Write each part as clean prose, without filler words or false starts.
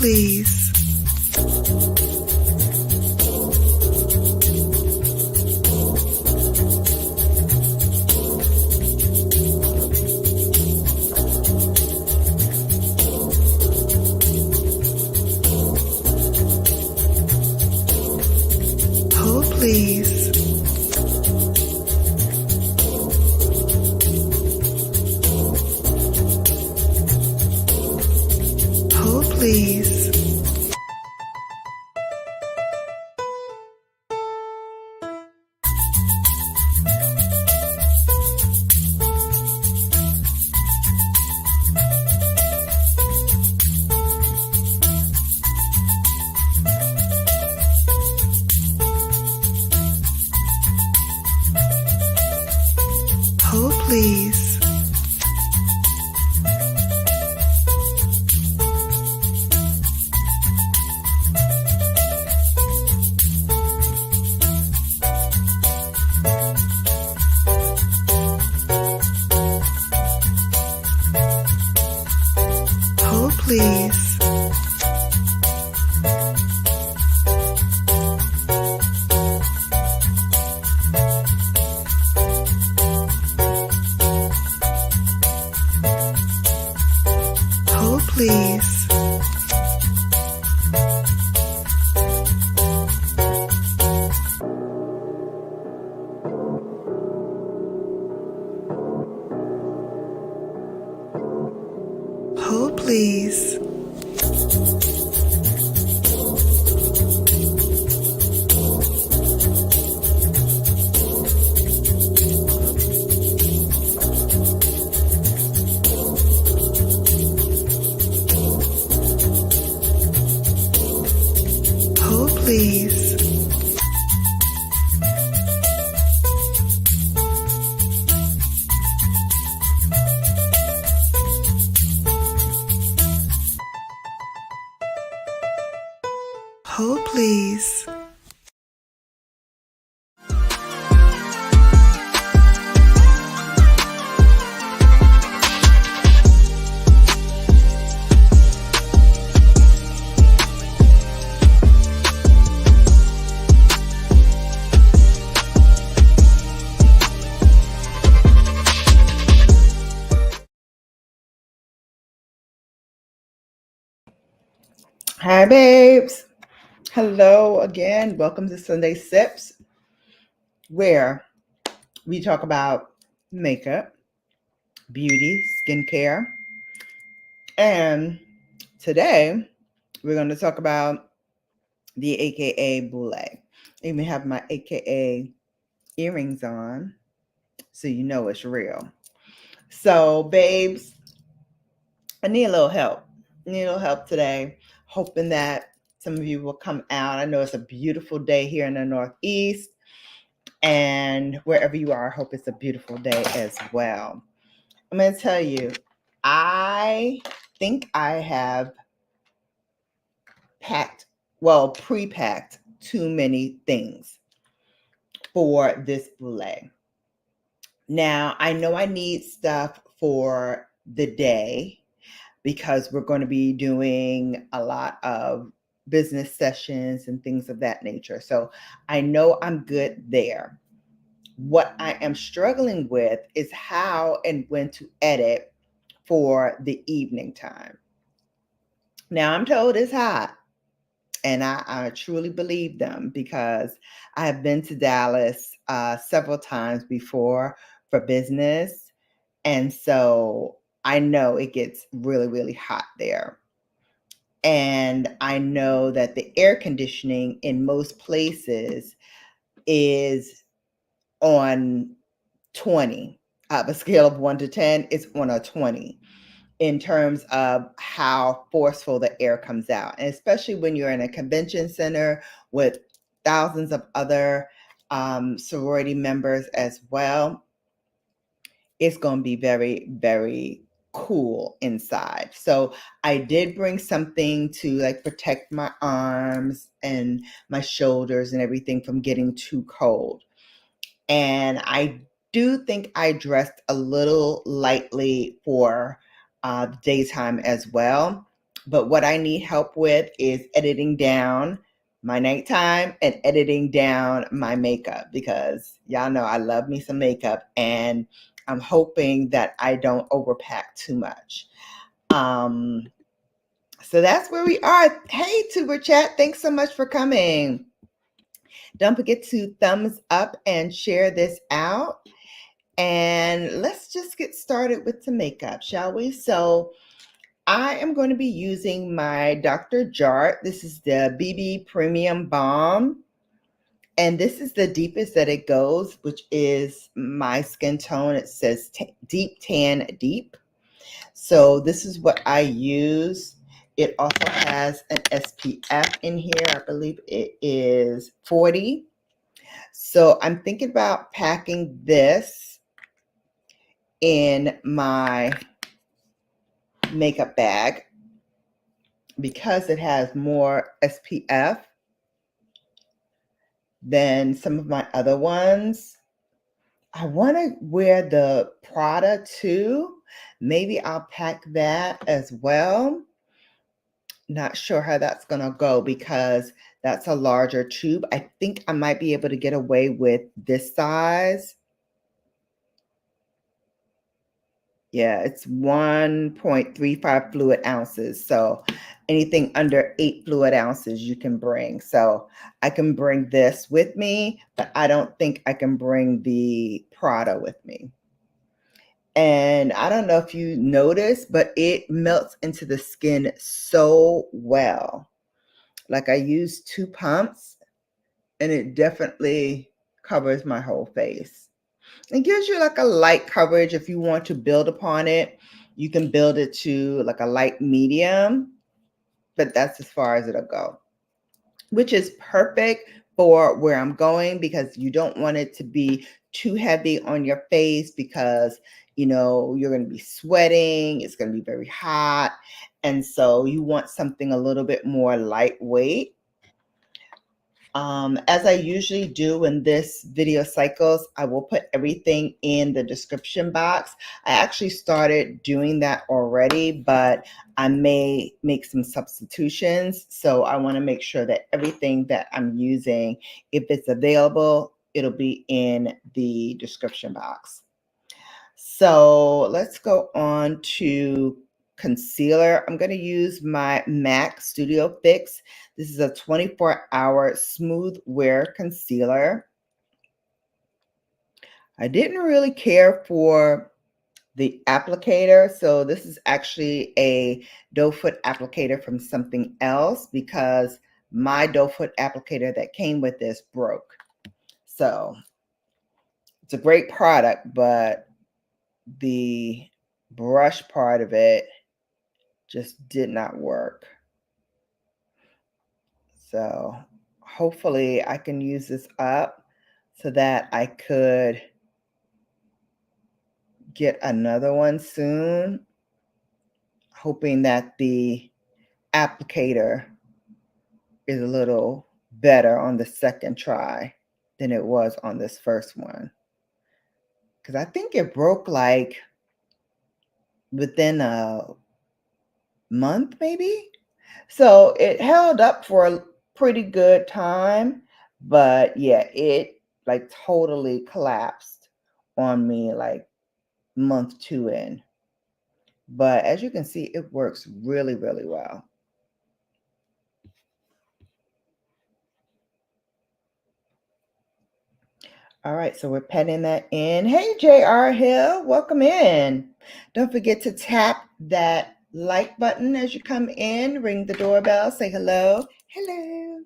please. Hold, please. Hold, please. Hold, please. Hold, please. Hold, please. Hold, please. Hold, please. Hold, please. Hi, babes. Hello again. Welcome to Sunday Sips, where we talk about makeup, beauty, skincare, and today we're going to talk about the AKA Boule. I even have my AKA earrings on, so you know it's real. So, babes, I need a little help. Today, hoping that some of you will come out. I know it's a beautiful day here in the Northeast, and wherever you are, I hope it's a beautiful day as well. I'm going to tell you, I think I have pre-packed too many things for this Boule. Now, I know I need stuff for the day because we're going to be doing a lot of business sessions and things of that nature. So I know I'm good there. What I am struggling with is how and when to edit for the evening time. Now, I'm told it's hot, and I truly believe them because I have been to Dallas several times before for business. And so I know it gets really, really hot there. And I know that the air conditioning in most places is on 20. A scale of 1 to 10, it's on a 20 in terms of how forceful the air comes out. And especially when you're in a convention center with thousands of other sorority members as well, it's going to be very, very cool inside. So I did bring something to protect my arms and my shoulders and everything from getting too cold. And I do think I dressed a little lightly for the daytime as well. But what I need help with is editing down my nighttime and editing down my makeup, because y'all know I love me some makeup, and I'm hoping that I don't overpack too much. So that's where we are. Hey, Tuber Chat, thanks so much for coming. Don't forget to thumbs up and share this out. And let's just get started with some makeup, shall we? So I am going to be using my Dr. Jart. This is the BB Premium Balm. And this is the deepest that it goes, which is my skin tone. It says Deep Tan Deep. So this is what I use. It also has an SPF in here. I believe it is 40. So I'm thinking about packing this in my makeup bag because it has more SPF than some of my other ones. I want to wear the Prada too. Maybe I'll pack that as well. Not sure how that's going to go because that's a larger tube. I think I might be able to get away with this size. Yeah, it's 1.35 fluid ounces. So anything under 8 fluid ounces you can bring. So I can bring this with me, but I don't think I can bring the Prada with me. And I don't know if you noticed, but it melts into the skin so well. Like I used 2 pumps and it definitely covers my whole face. It gives you like a light coverage. If you want to build upon it, you can build it to like a light medium, but that's as far as it'll go, which is perfect for where I'm going because you don't want it to be too heavy on your face because, you know, you're going to be sweating. It's going to be very hot. And so you want something a little bit more lightweight. As I usually do in this video cycles, I will put everything in the description box. I actually started doing that already, but I may make some substitutions. So I want to make sure that everything that I'm using, if it's available, it'll be in the description box. So let's go on to concealer. I'm going to use my MAC Studio Fix. This is a 24-hour smooth wear concealer. I didn't really care for the applicator, so this is actually a doe foot applicator from something else because my doe foot applicator that came with this broke. So it's a great product, but the brush part of it just did not work. So hopefully I can use this up so that I could get another one soon, hoping that the applicator is a little better on the second try than it was on this first one. Because I think it broke like within a month maybe. So it held up for a pretty good time, but yeah, it like totally collapsed on me like month 2 in. But as you can see, it works really, really well. All right, so we're petting that in. Hey, J.R. Hill, welcome in. Don't forget to tap that like button as you come in, ring the doorbell, say hello. Hello.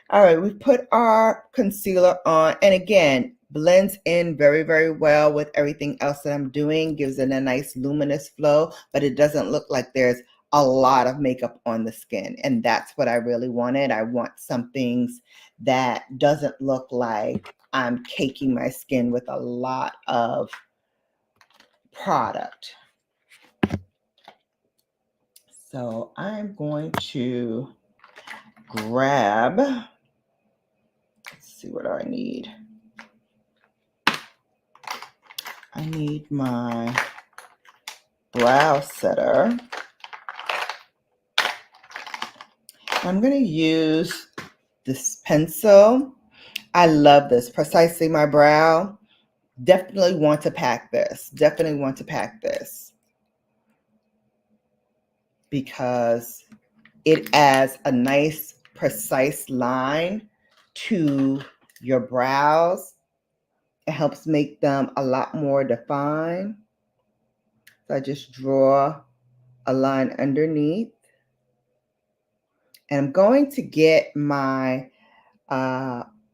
All right, we put our concealer on, and again, blends in very, very well with everything else that I'm doing, gives it a nice luminous flow, but it doesn't look like there's a lot of makeup on the skin, and that's what I really wanted. I want some things that doesn't look like I'm caking my skin with a lot of product. So I'm going to grab, let's see, what do I need? I need my brow setter. I'm going to use this pencil. I love this. Precisely My Brow. Definitely want to pack this. Definitely want to pack this because it adds a nice, precise line to your brows. It helps make them a lot more defined. So I just draw a line underneath. And I'm going to get my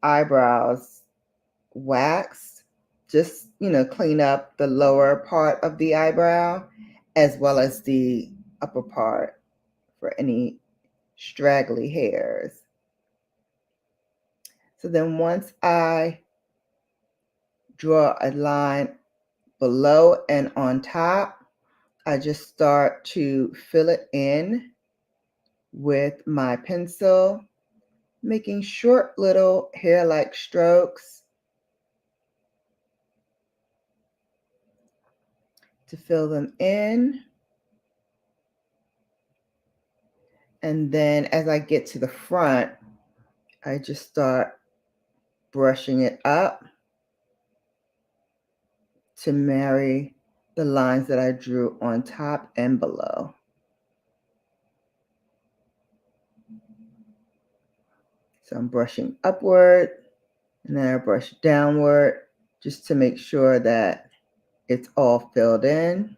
eyebrows waxed. Just, clean up the lower part of the eyebrow as well as the upper part for any straggly hairs. So then once I draw a line below and on top, I just start to fill it in with my pencil, making short little hair-like strokes to fill them in. And then as I get to the front, I just start brushing it up to marry the lines that I drew on top and below. So I'm brushing upward and then I brush downward just to make sure that it's all filled in.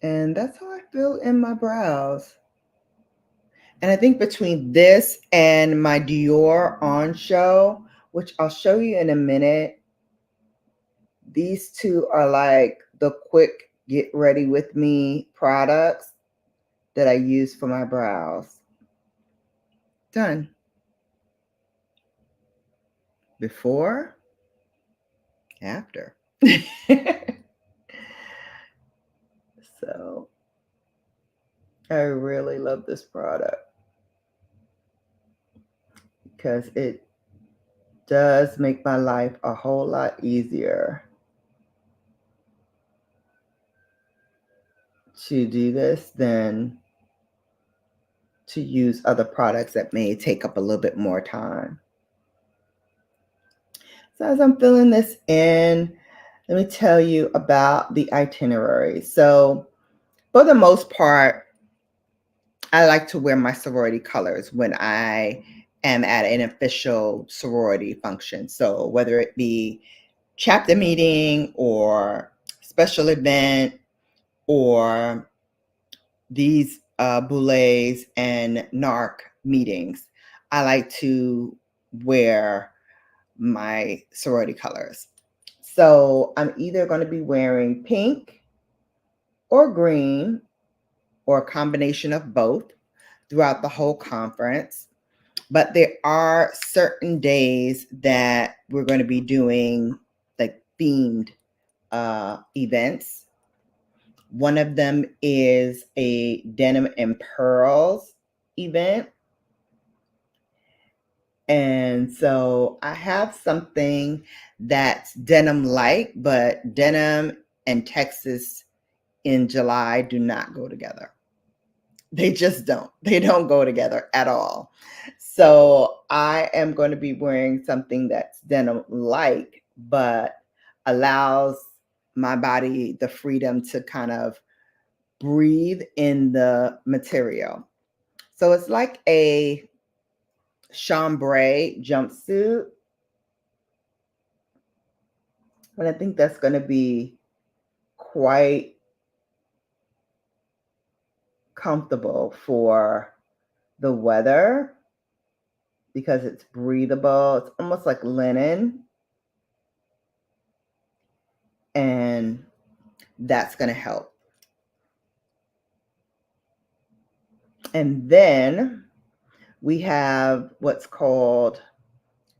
And that's how I fill in my brows. And I think between this and my Dior On Show, which I'll show you in a minute, these two are like the quick get ready with me products that I use for my brows. Done. Before, after. So I really love this product because it does make my life a whole lot easier to do this than to use other products that may take up a little bit more time. So as I'm filling this in, let me tell you about the itinerary. So for the most part, I like to wear my sorority colors when I am at an official sorority function. So whether it be chapter meeting or special event or these Boulets and NARC meetings, I like to wear my sorority colors. So I'm either going to be wearing pink or green or a combination of both throughout the whole conference. But there are certain days that we're going to be doing like themed events. One of them is a denim and pearls event. And so I have something that's denim-like, but denim and Texas in July do not go together. They just don't. They don't go together at all. So I am going to be wearing something that's denim-like, but allows my body the freedom to kind of breathe in the material. So it's like a chambray jumpsuit. But I think that's going to be quite comfortable for the weather because it's breathable. It's almost like linen. And that's going to help. And then we have what's called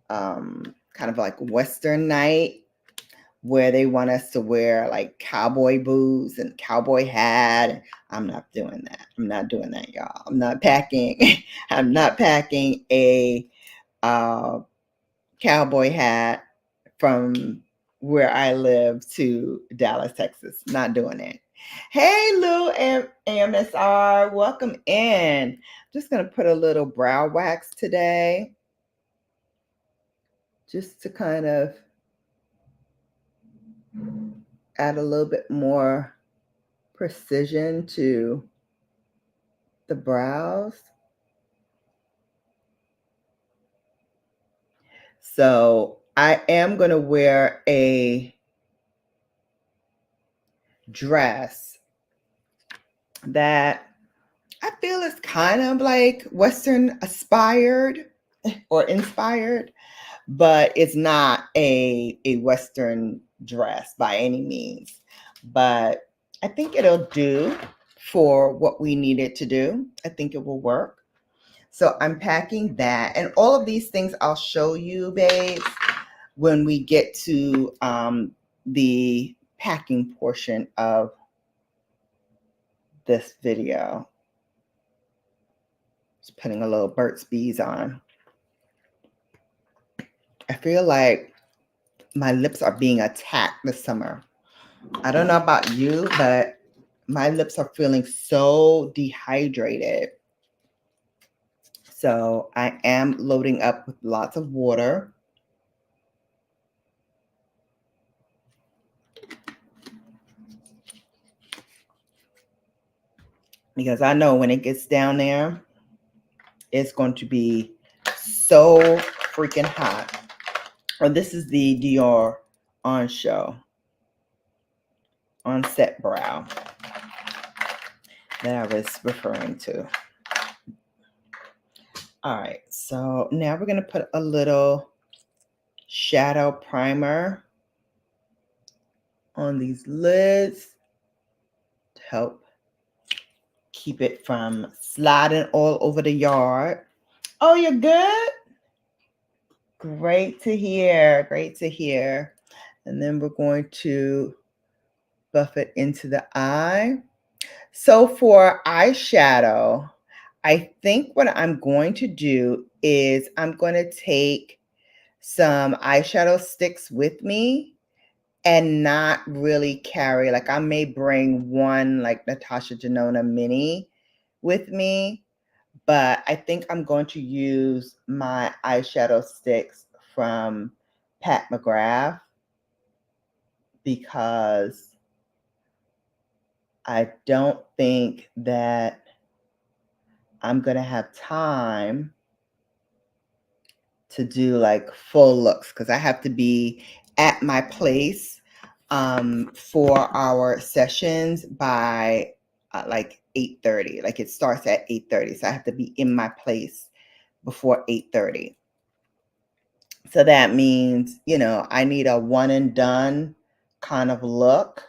kind of like Western night, where they want us to wear like cowboy boots and cowboy hat. I'm not doing that. I'm not doing that, y'all. I'm not packing. I'm not packing a cowboy hat from where I live to Dallas, Texas. Not doing it. Hey, Lou and AMSR, welcome in. Just going to put a little brow wax today, just to kind of add a little bit more precision to the brows. So I am going to wear a dress that I feel is kind of like Western aspired or inspired, but it's not a Western dress by any means. But I think it'll do for what we need it to do. I think it will work. So I'm packing that. And all of these things I'll show you, babes, when we get to the packing portion of this video. Just putting a little Burt's Bees on. I feel like my lips are being attacked this summer. I don't know about you, but my lips are feeling so dehydrated. So I am loading up with lots of water. Because I know when it gets down there, it's going to be so freaking hot. Oh, this is the Dior On Show Onset Brow that I was referring to. All right, so now we're going to put a little shadow primer on these lids to help keep it from sliding all over the yard. Oh, you're good? Great to hear. Great to hear. And then we're going to buff it into the eye. So for eyeshadow, I think what I'm going to do is I'm going to take some eyeshadow sticks with me and not really carry, like I may bring one like Natasha Denona mini with me, but I think I'm going to use my eyeshadow sticks from Pat McGrath because I don't think that I'm going to have time to do like full looks because I have to be at my place for our sessions by like 8:30. Like it starts at 8:30. So I have to be in my place before 8:30. So that means, you know, I need a one and done kind of look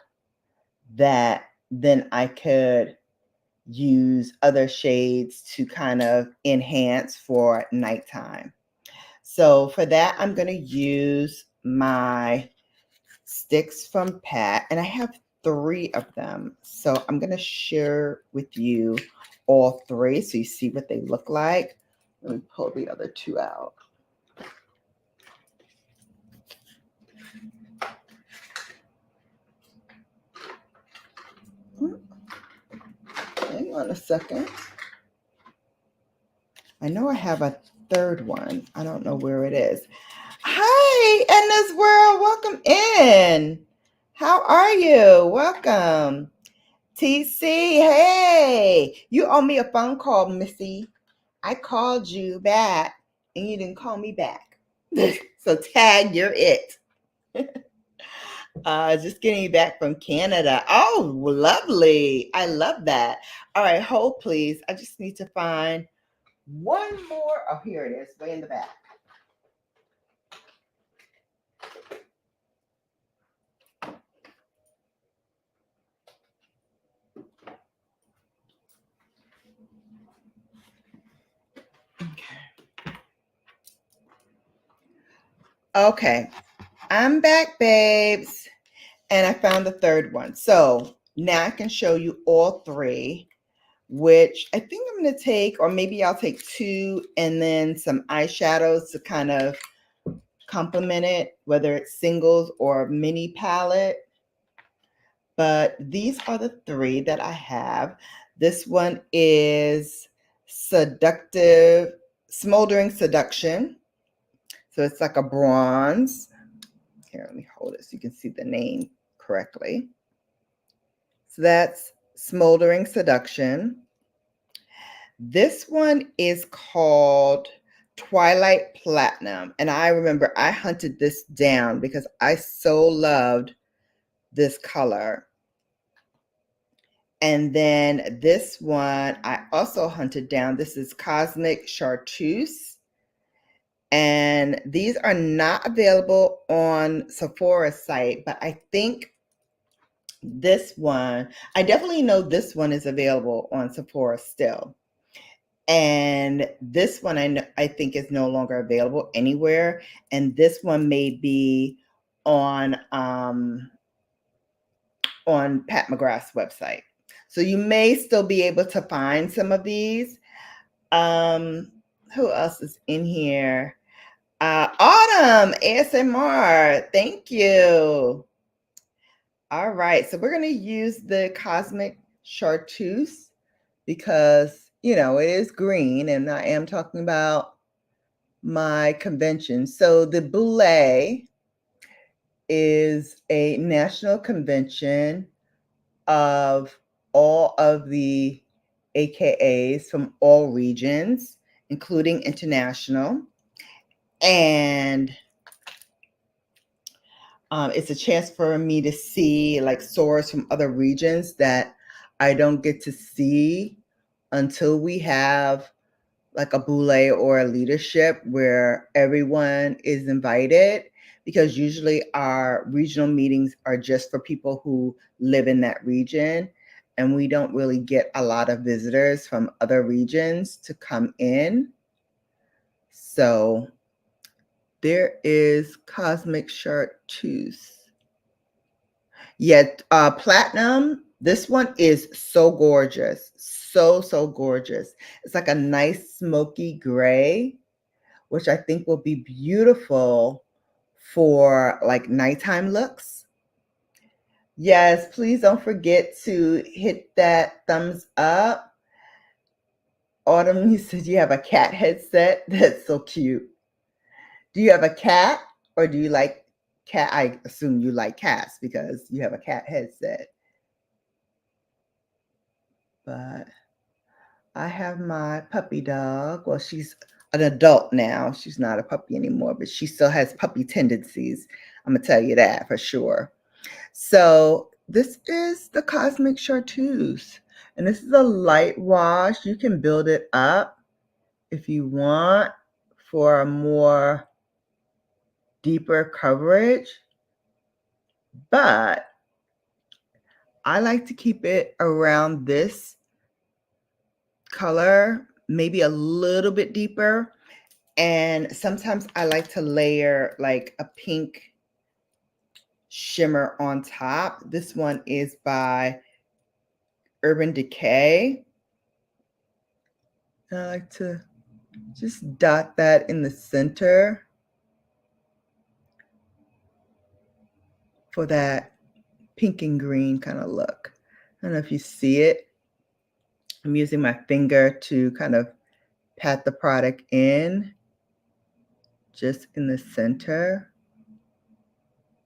that then I could use other shades to kind of enhance for nighttime. So for that, I'm going to use my sticks from Pat, and I have 3 of them. So I'm going to share with you all 3 so you see what they look like. Let me pull the other 2 out. Hang on a second. I know I have a 3rd one. I don't know where it is. Hi, Edna's World. Welcome in. How are you? Welcome. TC, hey. You owe me a phone call, Missy. I called you back and you didn't call me back. So tag, you're it. Just getting back from Canada. Oh, lovely. I love that. All right, hold please. I just need to find one more. Oh, here it is, way in the back. Okay, I'm back, babes. And I found the 3rd one. So now I can show you all 3, which I think I'm going to take, or maybe I'll take 2 and then some eyeshadows to kind of complement it, whether it's singles or mini palette. But these are the three that I have. This one is Smoldering Seduction. So it's like a bronze. Here, let me hold it so you can see the name correctly. So that's Smoldering Seduction. This one is called Twilight Platinum. And I remember I hunted this down because I so loved this color. And then this one I also hunted down. This is Cosmic Chartreuse. And these are not available on Sephora's site, but I think this one, I definitely know this one is available on Sephora still. And this one I think is no longer available anywhere. And this one may be on Pat McGrath's website. So you may still be able to find some of these. Who else is in here? Autumn ASMR. Thank you. All right. So we're going to use the Cosmic Chartreuse because, it is green and I am talking about my convention. So the Boule is a national convention of all of the AKAs from all regions, including international. And it's a chance for me to see like sorors from other regions that I don't get to see until we have like a boule or a leadership where everyone is invited, because usually our regional meetings are just for people who live in that region. And we don't really get a lot of visitors from other regions to come in. So there is Cosmic Chartreuse. Yet Platinum, this one is so gorgeous. So gorgeous. It's like a nice smoky gray, which I think will be beautiful for like nighttime looks. Yes, please don't forget to hit that thumbs up. Autumn, you said you have a cat headset. That's so cute. Do you have a cat or do you like cat? I assume you like cats because you have a cat headset. But I have my puppy dog. Well, she's an adult now. She's not a puppy anymore, but she still has puppy tendencies. I'm going to tell you that for sure. So this is the Cosmic Chartreuse. And this is a light wash. You can build it up if you want for a more deeper coverage. But I like to keep it around this color, maybe a little bit deeper. And sometimes I like to layer like a pink shimmer on top. This one is by Urban Decay. I like to just dot that in the center for that pink and green kind of look. I don't know if you see it. I'm using my finger to kind of pat the product in just in the center.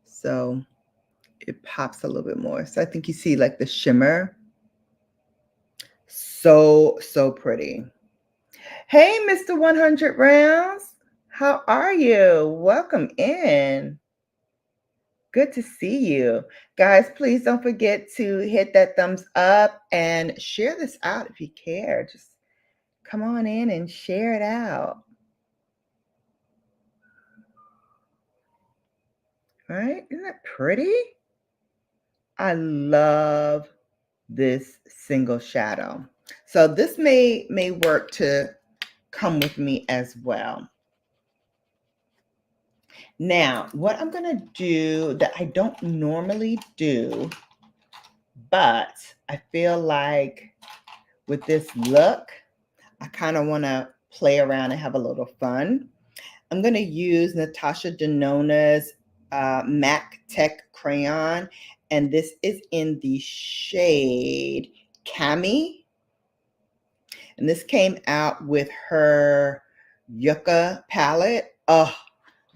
So it pops a little bit more. So I think you see like the shimmer. So pretty. Hey, Mr. 100 Rounds. How are you? Welcome in. Good to see you. Guys, please don't forget to hit that thumbs up and share this out if you care. Just come on in and share it out. Right? Isn't that pretty? I love this single shadow. So this may work to come with me as well. Now, what I'm going to do that I don't normally do, but I feel like with this look, I kind of want to play around and have a little fun. I'm going to use Natasha Denona's MAC Tech Crayon, and this is in the shade Cami, and this came out with her Yucca palette. Oh,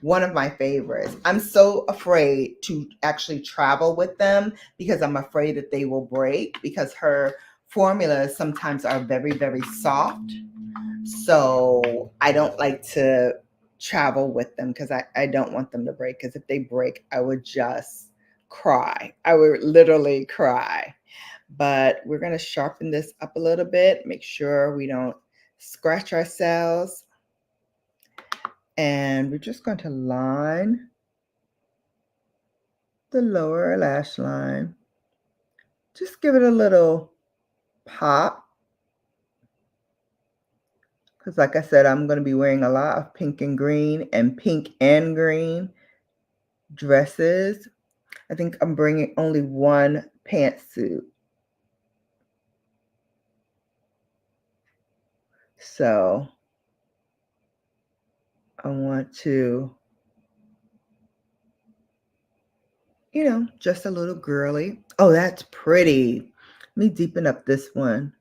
one of my favorites. I'm so afraid to actually travel with them because I'm afraid that they will break, because her formulas sometimes are very, very soft. So I don't like to travel with them because I don't want them to break, because if they break, I would just cry. I would literally cry. But we're going to sharpen this up a little bit, make sure we don't scratch ourselves. And we're just going to line the lower lash line. Just give it a little pop, because like I said, I'm going to be wearing a lot of pink and green dresses. I think I'm bringing only one pantsuit. So I want to, just a little girly. Oh, that's pretty. Let me deepen up this one.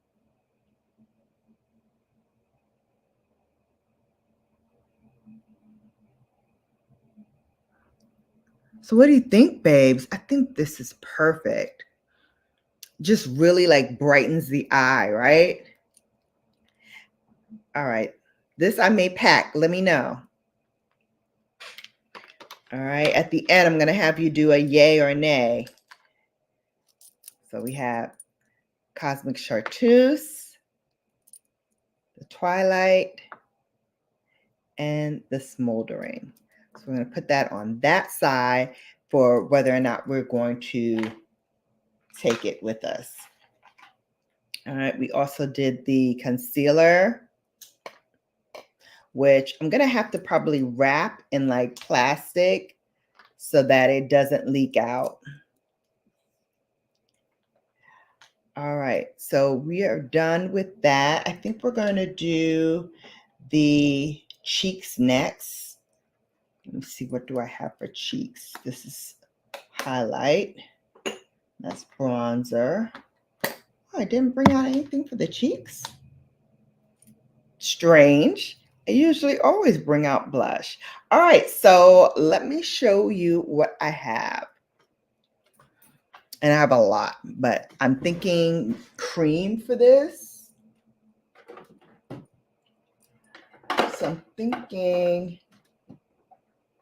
So what do you think, babes? I think this is perfect. Just really like brightens the eye, right? All right. This I may pack. Let me know. All right. At the end, I'm going to have you do a yay or nay. So we have Cosmic Chartreuse, the Twilight, and the Smoldering. So we're going to put that on that side for whether or not we're going to take it with us. All right. We also did the concealer, which I'm going to have to probably wrap in like plastic so that it doesn't leak out. All right, so we are done with that. I think we're going to do the cheeks next. Let me see, what do I have for cheeks? This is highlight. That's bronzer. Oh, I didn't bring out anything for the cheeks. Strange. I usually always bring out blush. All right, so let me show you what I have. And I have a lot, but I'm thinking cream for this. So I'm thinking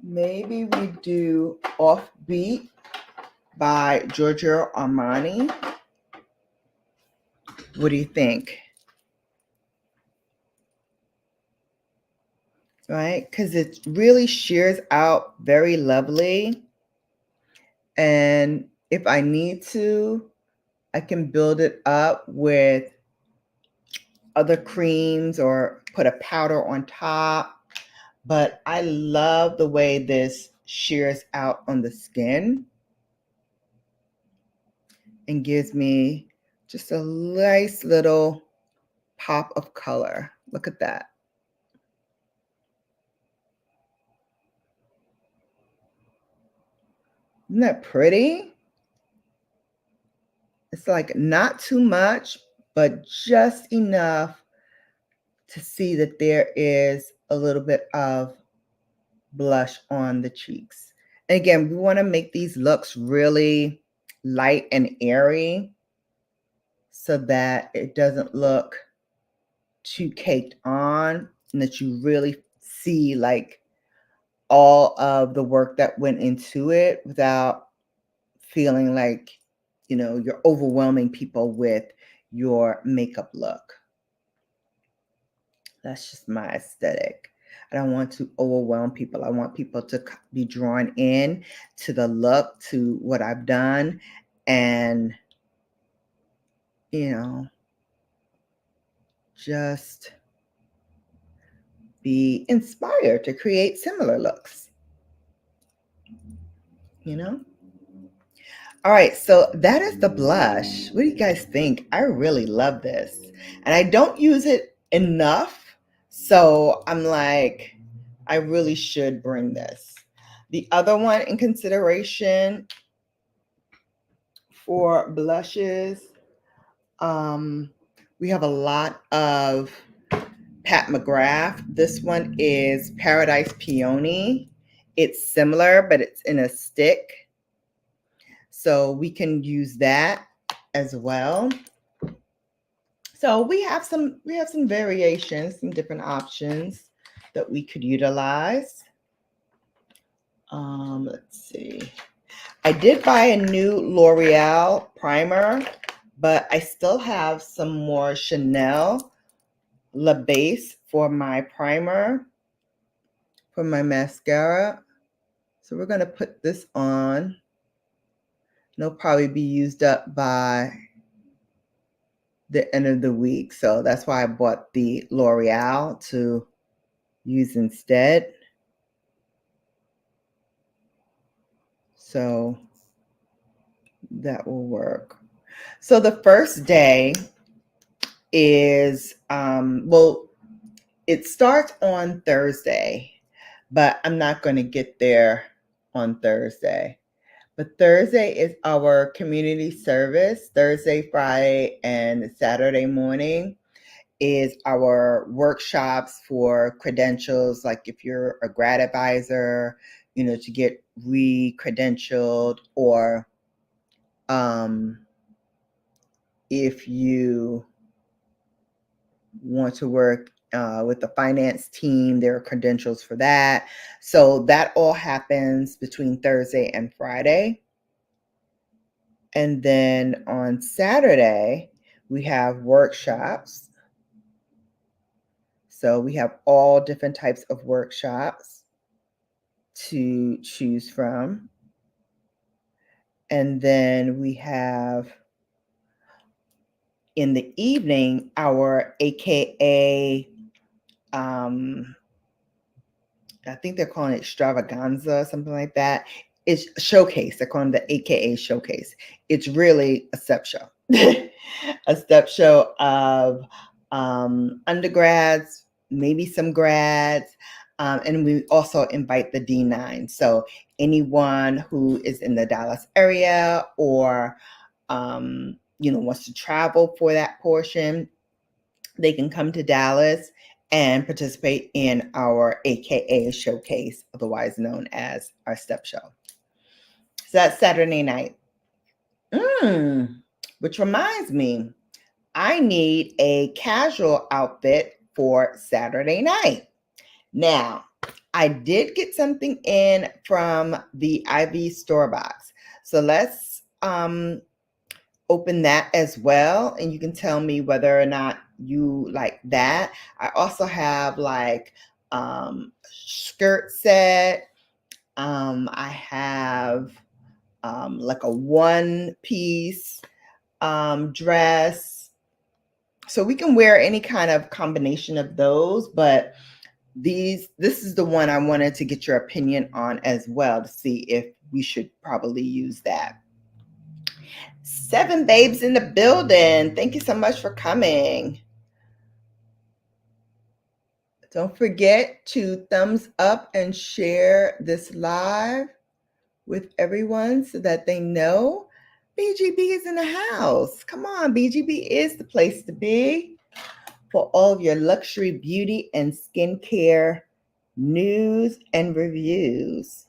maybe we do Offbeat by Giorgio Armani. What do you think? Right? Because it really shears out very lovely. And if I need to, I can build it up with other creams or put a powder on top. But I love the way this shears out on the skin and gives me just a nice little pop of color. Look at that. Isn't that pretty? It's like not too much, but just enough to see that there is a little bit of blush on the cheeks. And again, we want to make these looks really light and airy so that it doesn't look too caked on, and that you really see like all of the work that went into it without feeling like, you're overwhelming people with your makeup look. That's just my aesthetic. I don't want to overwhelm people. I want people to be drawn in to the look, to what I've done, and, just be inspired to create similar looks, All right, so that is the blush. What do you guys think? I really love this. And I don't use it enough. So I'm like, I really should bring this. The other one in consideration for blushes, we have a lot of Pat McGrath. This one is Paradise Peony. It's similar, but it's in a stick. So we can use that as well. So we have some variations, some different options that we could utilize. Let's see. I did buy a new L'Oreal primer, but I still have some more Chanel La Base for my primer, for my mascara. So we're going to put this on. It'll probably be used up by the end of the week. So that's why I bought the L'Oreal to use instead. So that will work. So the first day is, well, it starts on Thursday, but I'm not going to get there on Thursday. But Thursday is our community service. Thursday, Friday, and Saturday morning is our workshops for credentials, like if you're a grad advisor, to get re-credentialed, or if you want to work with the finance team, there are credentials for that. So that all happens between Thursday and Friday. And then on Saturday, we have workshops. So we have all different types of workshops to choose from. And then we have in the evening our AKA, I think they're calling it extravaganza, something like that. It's a showcase. They're calling it the AKA showcase. It's really a step show. A step show of undergrads, maybe some grads, and we also invite the D9. So anyone who is in the Dallas area or wants to travel for that portion, they can come to Dallas and participate in our AKA showcase, otherwise known as our step show. So that's Saturday night. Which reminds me, I need a casual outfit for Saturday night. Now, I did get something in from the Ivy store box. So let's open that as well, and you can tell me whether or not you like that. I also have like skirt set. I have like a one-piece dress. So we can wear any kind of combination of those, but this is the one I wanted to get your opinion on as well, to see if we should probably use that. 7 babes in the building. Thank you so much for coming. Don't forget to thumbs up and share this live with everyone so that they know BGB is in the house. Come on, BGB is the place to be for all of your luxury beauty and skincare news and reviews.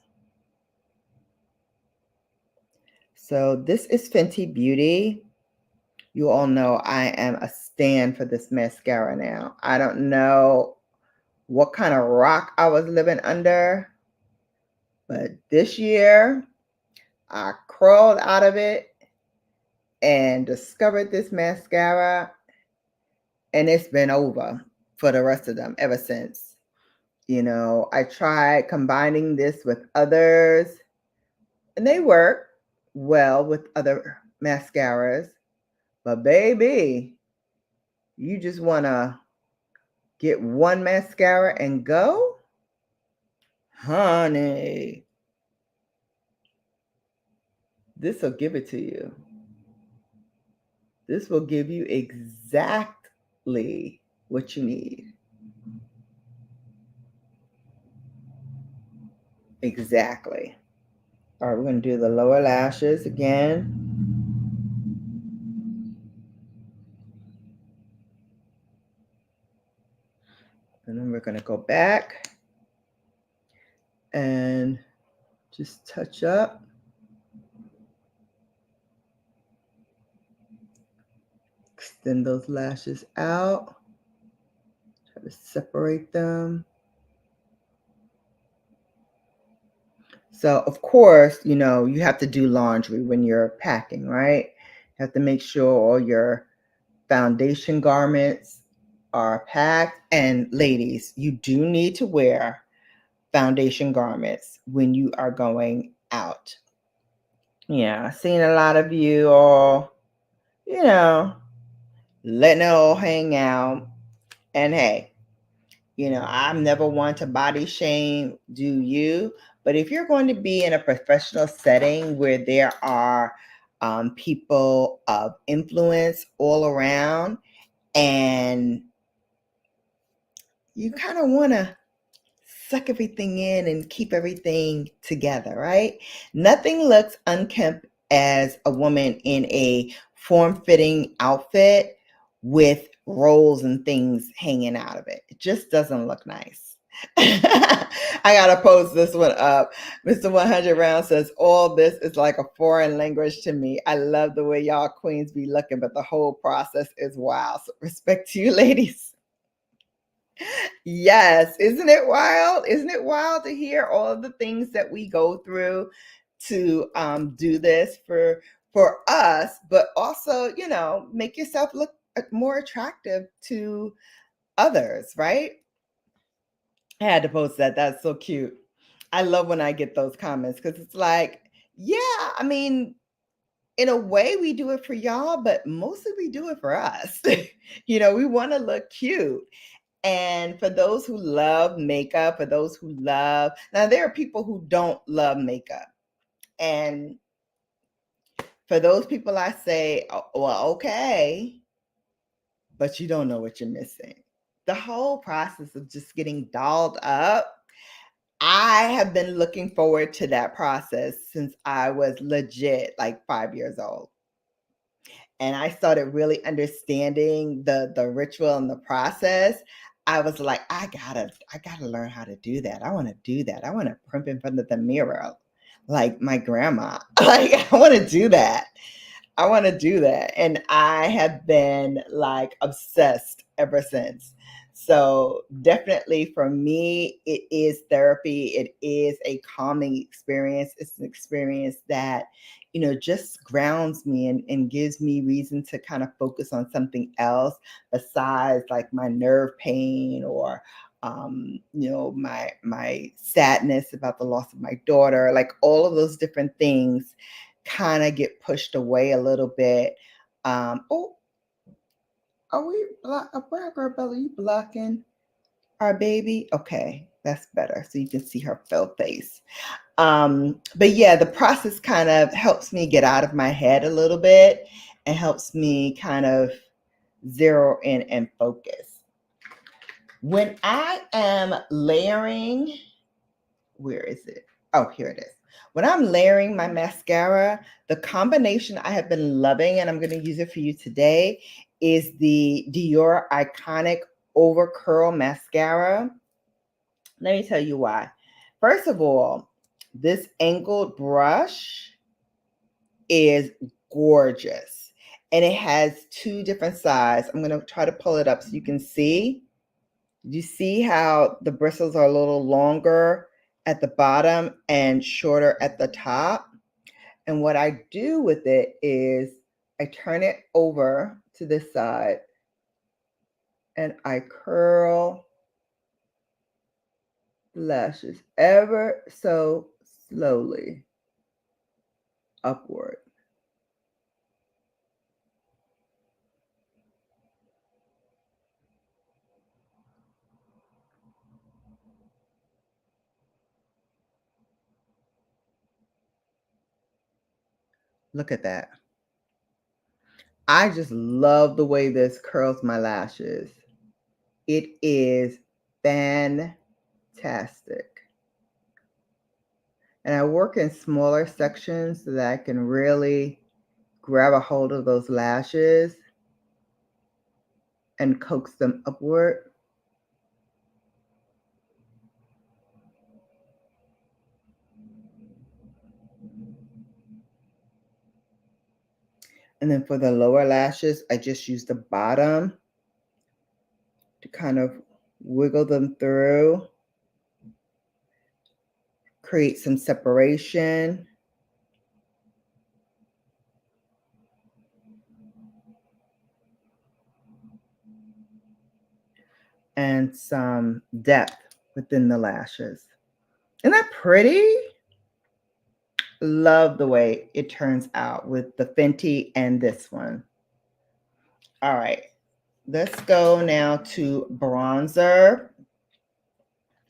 So this is Fenty Beauty. You all know I am a stan for this mascara now. I don't know what kind of rock I was living under, but this year I crawled out of it and discovered this mascara, and it's been over for the rest of them ever since. I tried combining this with others, and they work well with other mascaras, but baby, you just want to get one mascara and go? Honey, this will give it to you. This will give you exactly what you need. Exactly. All right, we're going to do the lower lashes again. And then we're going to go back and just touch up. Extend those lashes out. Try to separate them. So, of course, you know, you have to do laundry when you're packing, right? You have to make sure all your foundation garments are packed. And ladies, you do need to wear foundation garments when you are going out. Yeah, I've seen a lot of you all, you know, letting it all hang out. And hey, you know, I'm never one to body shame, do you? But if you're going to be in a professional setting where there are people of influence all around, and you kind of want to suck everything in and keep everything together, right? Nothing looks unkempt as a woman in a form-fitting outfit with rolls and things hanging out of it. It just doesn't look nice. I gotta post this one up. Mr. 100 Round says, all this is like a foreign language to me. I love the way y'all queens be looking, but the whole process is wild. So respect to you, ladies. Yes, isn't it wild? Isn't it wild to hear all of the things that we go through to do this for us, but also, you know, make yourself look more attractive to others, right? I had to post that. That's so cute. I love when I get those comments because it's like, yeah, I mean, in a way we do it for y'all, but mostly we do it for us. You know, we want to look cute. And for those who love makeup, for those who love, now there are people who don't love makeup. And for those people, I say, oh, well, okay, but you don't know what you're missing. The whole process of just getting dolled up, I have been looking forward to that process since I was legit like 5 years old. And I started really understanding the ritual and the process. I was like, I gotta learn how to do that. I want to do that. I want to primp in front of the mirror like my grandma. Like I want to do that. I want to do that. And I have been like obsessed ever since. So, definitely for me, it is therapy. It is a calming experience. It's an experience that, you know, just grounds me and gives me reason to kind of focus on something else besides like my nerve pain or you know, my sadness about the loss of my daughter, like all of those different things kind of get pushed away a little bit. Oh, are we BrownGirlBella, you blocking our baby? Okay, that's better. So you can see her filled face. But yeah, the process kind of helps me get out of my head a little bit and helps me kind of zero in and focus. When I am layering, where is it? Oh, here it is. When I'm layering my mascara, the combination I have been loving, and I'm going to use it for you today, is the Dior Iconic Over Curl Mascara. Let me tell you why. First of all, this angled brush is gorgeous. And it has two different sides. I'm going to try to pull it up so you can see. You see how the bristles are a little longer at the bottom and shorter at the top. And what I do with it is I turn it over to this side and I curl the lashes ever so slowly upward. Look at that. I just love the way this curls my lashes. It is fantastic. And I work in smaller sections so that I can really grab a hold of those lashes and coax them upward. And then for the lower lashes, I just use the bottom to kind of wiggle them through, create some separation. And some depth within the lashes. Isn't that pretty? Love the way it turns out with the Fenty and this one. All right, let's go now to bronzer.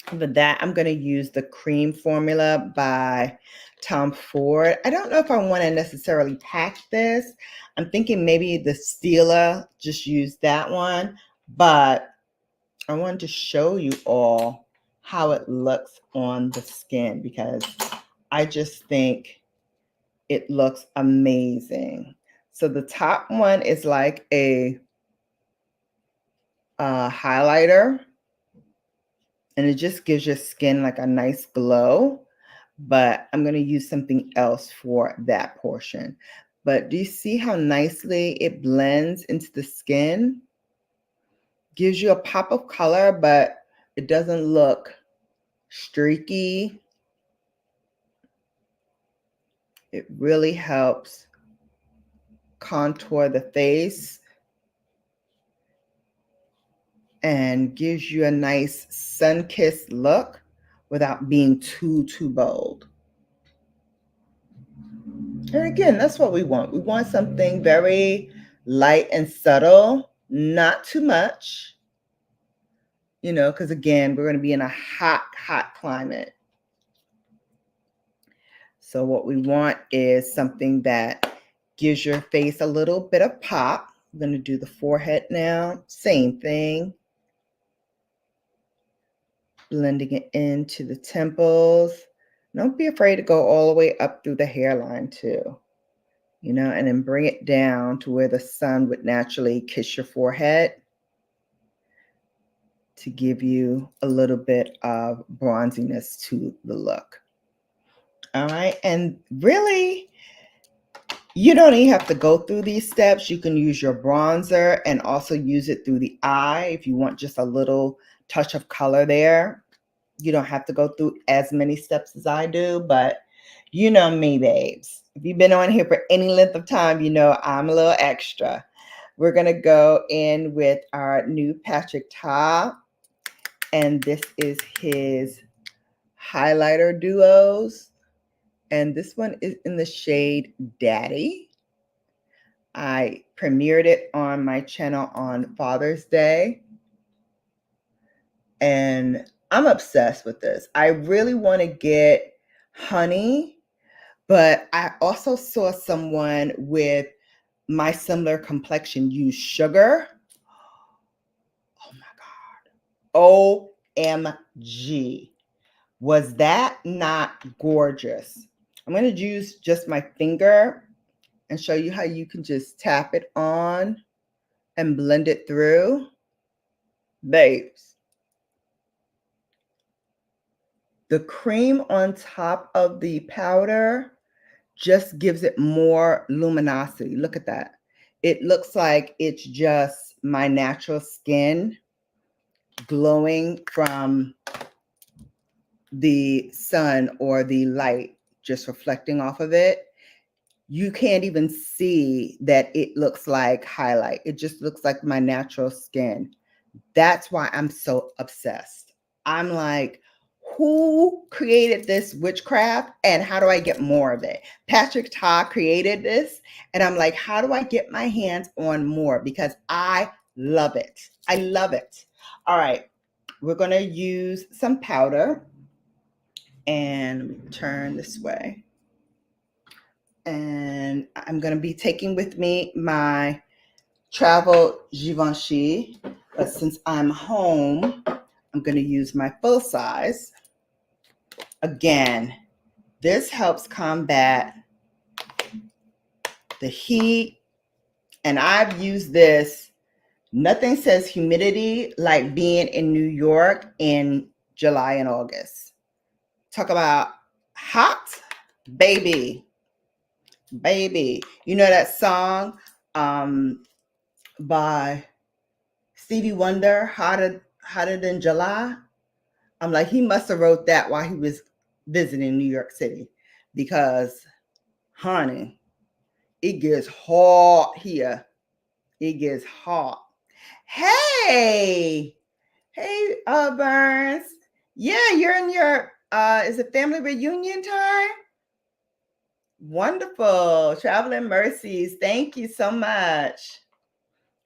For that, I'm going to use the cream formula by Tom Ford. I don't know if I want to necessarily pack this. I'm thinking maybe the Stila, just use that one. But I wanted to show you all how it looks on the skin because I just think it looks amazing. So the top one is like a highlighter, and it just gives your skin like a nice glow. But I'm going to use something else for that portion. But do you see how nicely it blends into the skin? Gives you a pop of color, but it doesn't look streaky. It really helps contour the face and gives you a nice sun-kissed look without being too bold. And again, that's what we want. We want something very light and subtle, not too much, you know, because again, we're going to be in a hot climate. So what we want is something that gives your face a little bit of pop. I'm going to do the forehead now. Same thing. Blending it into the temples. Don't be afraid to go all the way up through the hairline too, you know, and then bring it down to where the sun would naturally kiss your forehead to give you a little bit of bronziness to the look. All right, and really, you don't even have to go through these steps. You can use your bronzer and also use it through the eye if you want just a little touch of color there. You don't have to go through as many steps as I do, but you know me, babes. If you've been on here for any length of time, you know I'm a little extra. We're going to go in with our new Patrick Ta, and this is his highlighter duos. And this one is in the shade Daddy. I premiered it on my channel on Father's Day. And I'm obsessed with this. I really want to get honey, but I also saw someone with my similar complexion use sugar. Oh my God. OMG. Was that not gorgeous? I'm going to use just my finger and show you how you can just tap it on and blend it through. Babes, the cream on top of the powder just gives it more luminosity. Look at that. It looks like it's just my natural skin glowing from the sun or the light just reflecting off of it. You can't even see that it looks like highlight. It just looks like my natural skin. That's why I'm so obsessed. I'm like, who created this witchcraft and how do I get more of it? Patrick Ta created this, and I'm like, how do I get my hands on more? Because I love it. I love it. All right, we're going to use some powder, and turn this way. And I'm going to be taking with me my travel Givenchy, but since I'm home, I'm going to use my full size. Again, This helps combat the heat. And I've used this. Nothing says humidity like being in New York in July and August. Talk about hot, baby. You know that song by Stevie Wonder, Hotter Than July? I'm like, he must have wrote that while he was visiting New York City, because, honey, it gets hot here. It gets hot. Hey, Burns. Yeah, you're in your, is it family reunion time? Wonderful. Traveling Mercies. Thank you so much.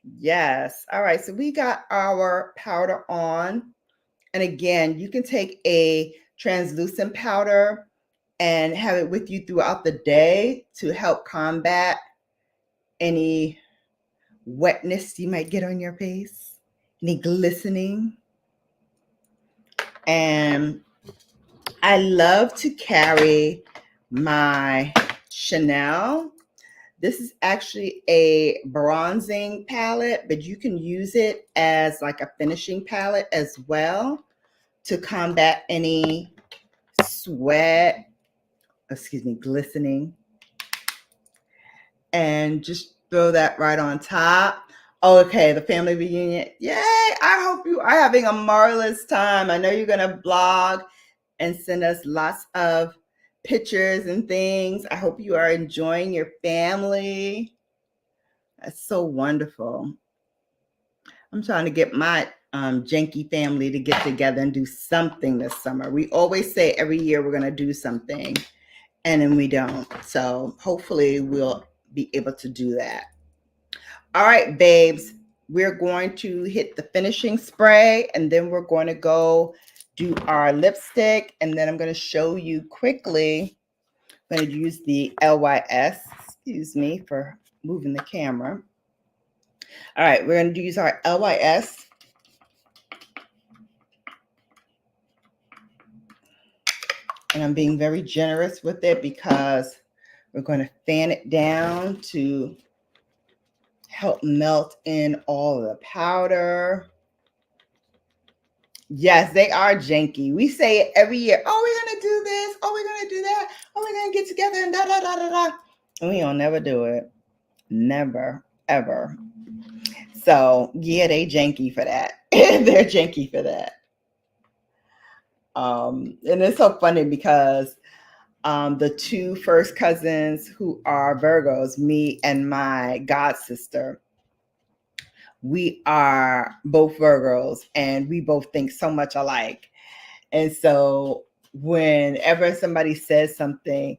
Yes. All right. So we got our powder on. And again, you can take a translucent powder and have it with you throughout the day to help combat any wetness you might get on your face, any glistening. And I love to carry my Chanel. This is actually a bronzing palette, but you can use it as like a finishing palette as well to combat any glistening. And just throw that right on top. Oh, okay, the family reunion. Yay! I hope you are having a marvelous time. I know you're going to blog and send us lots of pictures and things. I hope you are enjoying your family. That's so wonderful. I'm trying to get my janky family to get together and do something this summer. We always say every year we're going to do something, and then we don't. So hopefully we'll be able to do that. All right, babes, we're going to hit the finishing spray, and then we're going to go do our lipstick, and then I'm going to show you quickly. I'm going to use the LYS, excuse me for moving the camera. All right, we're going to use our LYS. And I'm being very generous with it because we're going to fan it down to help melt in all the powder. Yes, they are janky. We say it every year. Oh, we're going to do this. Oh, we're going to do that. Oh, we're going to get together and da, da, da, da, da. And we don't never do it. Never, ever. So, yeah, they janky for that. They're janky for that. And it's so funny because the two first cousins who are Virgos, me and my god sister, we are both Virgos and we both think so much alike. And so whenever somebody says something,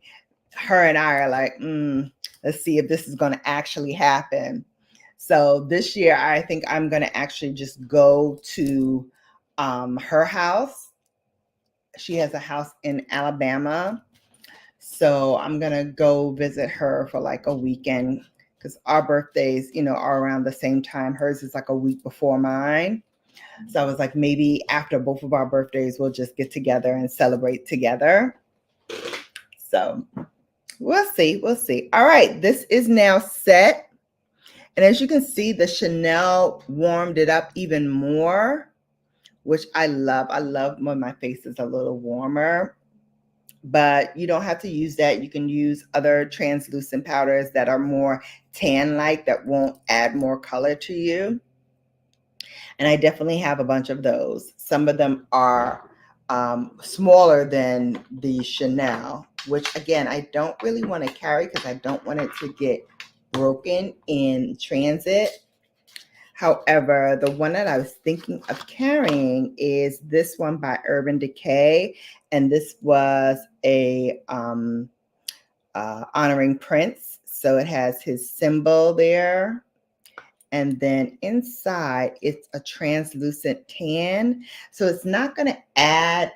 her and I are like, let's see if this is going to actually happen. So this year, I think I'm going to actually just go to her house. She has a house in Alabama. So I'm going to go visit her for like a weekend because our birthdays, are around the same time. Hers is like a week before mine. So I was like, maybe after both of our birthdays, we'll just get together and celebrate together. So we'll see. We'll see. All right. This is now set. And as you can see, the Chanel warmed it up even more, which I love. I love when my face is a little warmer. But you don't have to use that. You can use other translucent powders that are more tan-like that won't add more color to you. And I definitely have a bunch of those. Some of them are smaller than the Chanel, which again, I don't really want to carry because I don't want it to get broken in transit. However, the one that I was thinking of carrying is this one by Urban Decay. And this was a honoring Prince. So it has his symbol there. And then inside, it's a translucent tan. So it's not going to add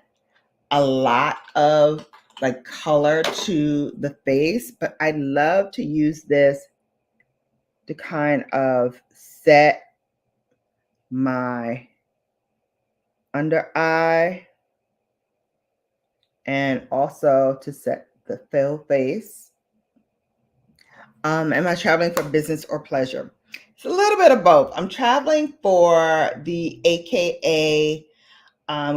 a lot of like color to the face, but I love to use this to kind of set my under eye and also to set the fail face. Am I traveling for business or pleasure? It's a little bit of both. I'm traveling for the AKA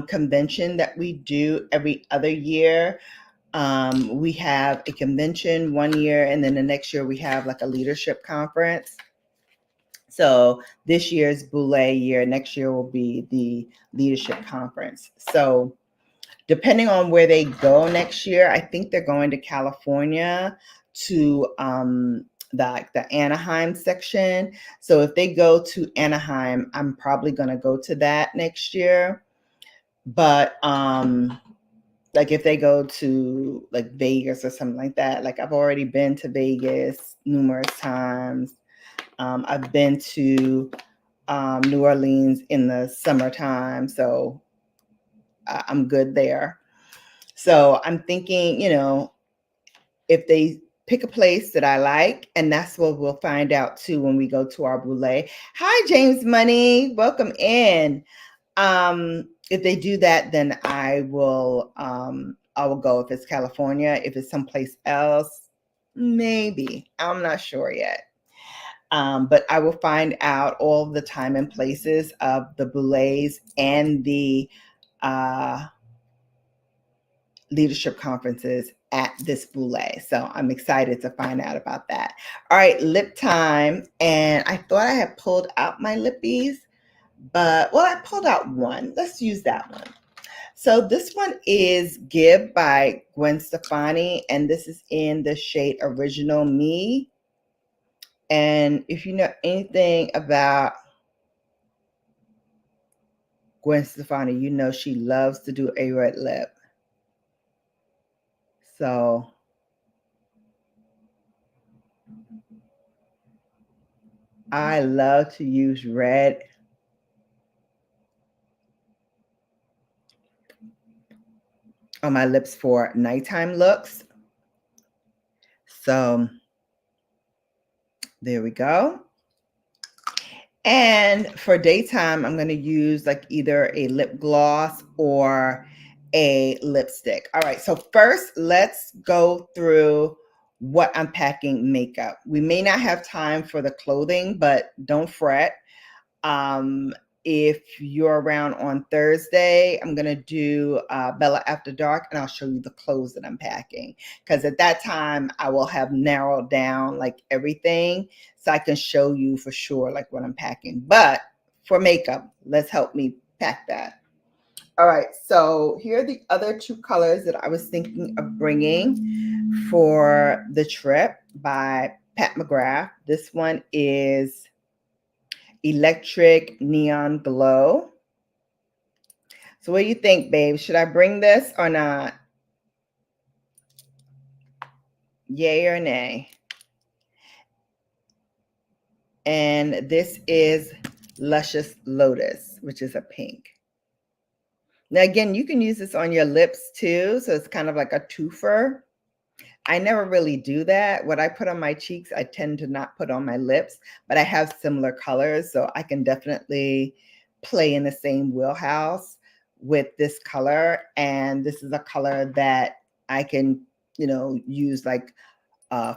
convention that we do every other year. We have a convention one year, and then the next year we have like a leadership conference. So this year's Boule year, next year will be the leadership conference. So depending on where they go next year, I think they're going to California to the Anaheim section. So if they go to Anaheim, I'm probably going to go to that next year. But like if they go to like Vegas or something like that, like I've already been to Vegas numerous times. I've been to New Orleans in the summertime, so I'm good there. So I'm thinking, if they pick a place that I like, and that's what we'll find out too when we go to our Boule. Hi, James Money. Welcome in. If they do that, then I will go if it's California. If it's someplace else, maybe. I'm not sure yet. But I will find out all the time and places of the Boules and the leadership conferences at this Boule. So I'm excited to find out about that. All right, lip time. And I thought I had pulled out my lippies, but I pulled out one. Let's use that one. So this one is Give by Gwen Stefani, and this is in the shade Original Me. And if you know anything about Gwen Stefani, you know she loves to do a red lip. So I love to use red on my lips for nighttime looks. So there we go. And for daytime, I'm going to use like either a lip gloss or a lipstick. All right, so first let's go through what I'm packing makeup. We may not have time for the clothing, but don't fret. If you're around on Thursday, I'm going to do Bella After Dark, and I'll show you the clothes that I'm packing. Because at that time, I will have narrowed down like everything so I can show you for sure like what I'm packing. But for makeup, let's help me pack that. All right, so here are the other two colors that I was thinking of bringing for the trip by Pat McGrath. This one is Electric Neon Glow. So what do you think, babe? Should I bring this or not? Yay or nay? And this is Luscious Lotus, which is a pink. Now, again, you can use this on your lips too. So it's kind of like a twofer. I never really do that. What I put on my cheeks, I tend to not put on my lips, but I have similar colors. So I can definitely play in the same wheelhouse with this color. And this is a color that I can, use like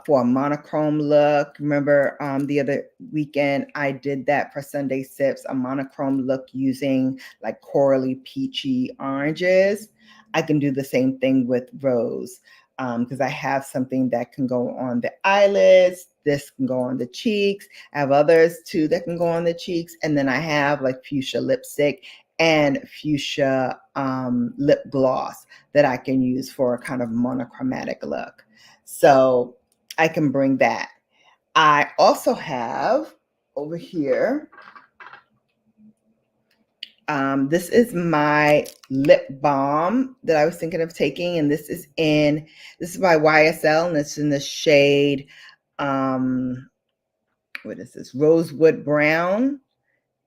for a monochrome look. Remember the other weekend I did that for Sunday Sips, a monochrome look using like corally peachy oranges. I can do the same thing with rose because I have something that can go on the eyelids. This can go on the cheeks. I have others too that can go on the cheeks. And then I have like fuchsia lipstick and fuchsia lip gloss that I can use for a kind of monochromatic look. So I can bring that. I also have over here, this is my lip balm that I was thinking of taking, and this is by YSL, and it's in the shade, what is this? Rosewood Brown.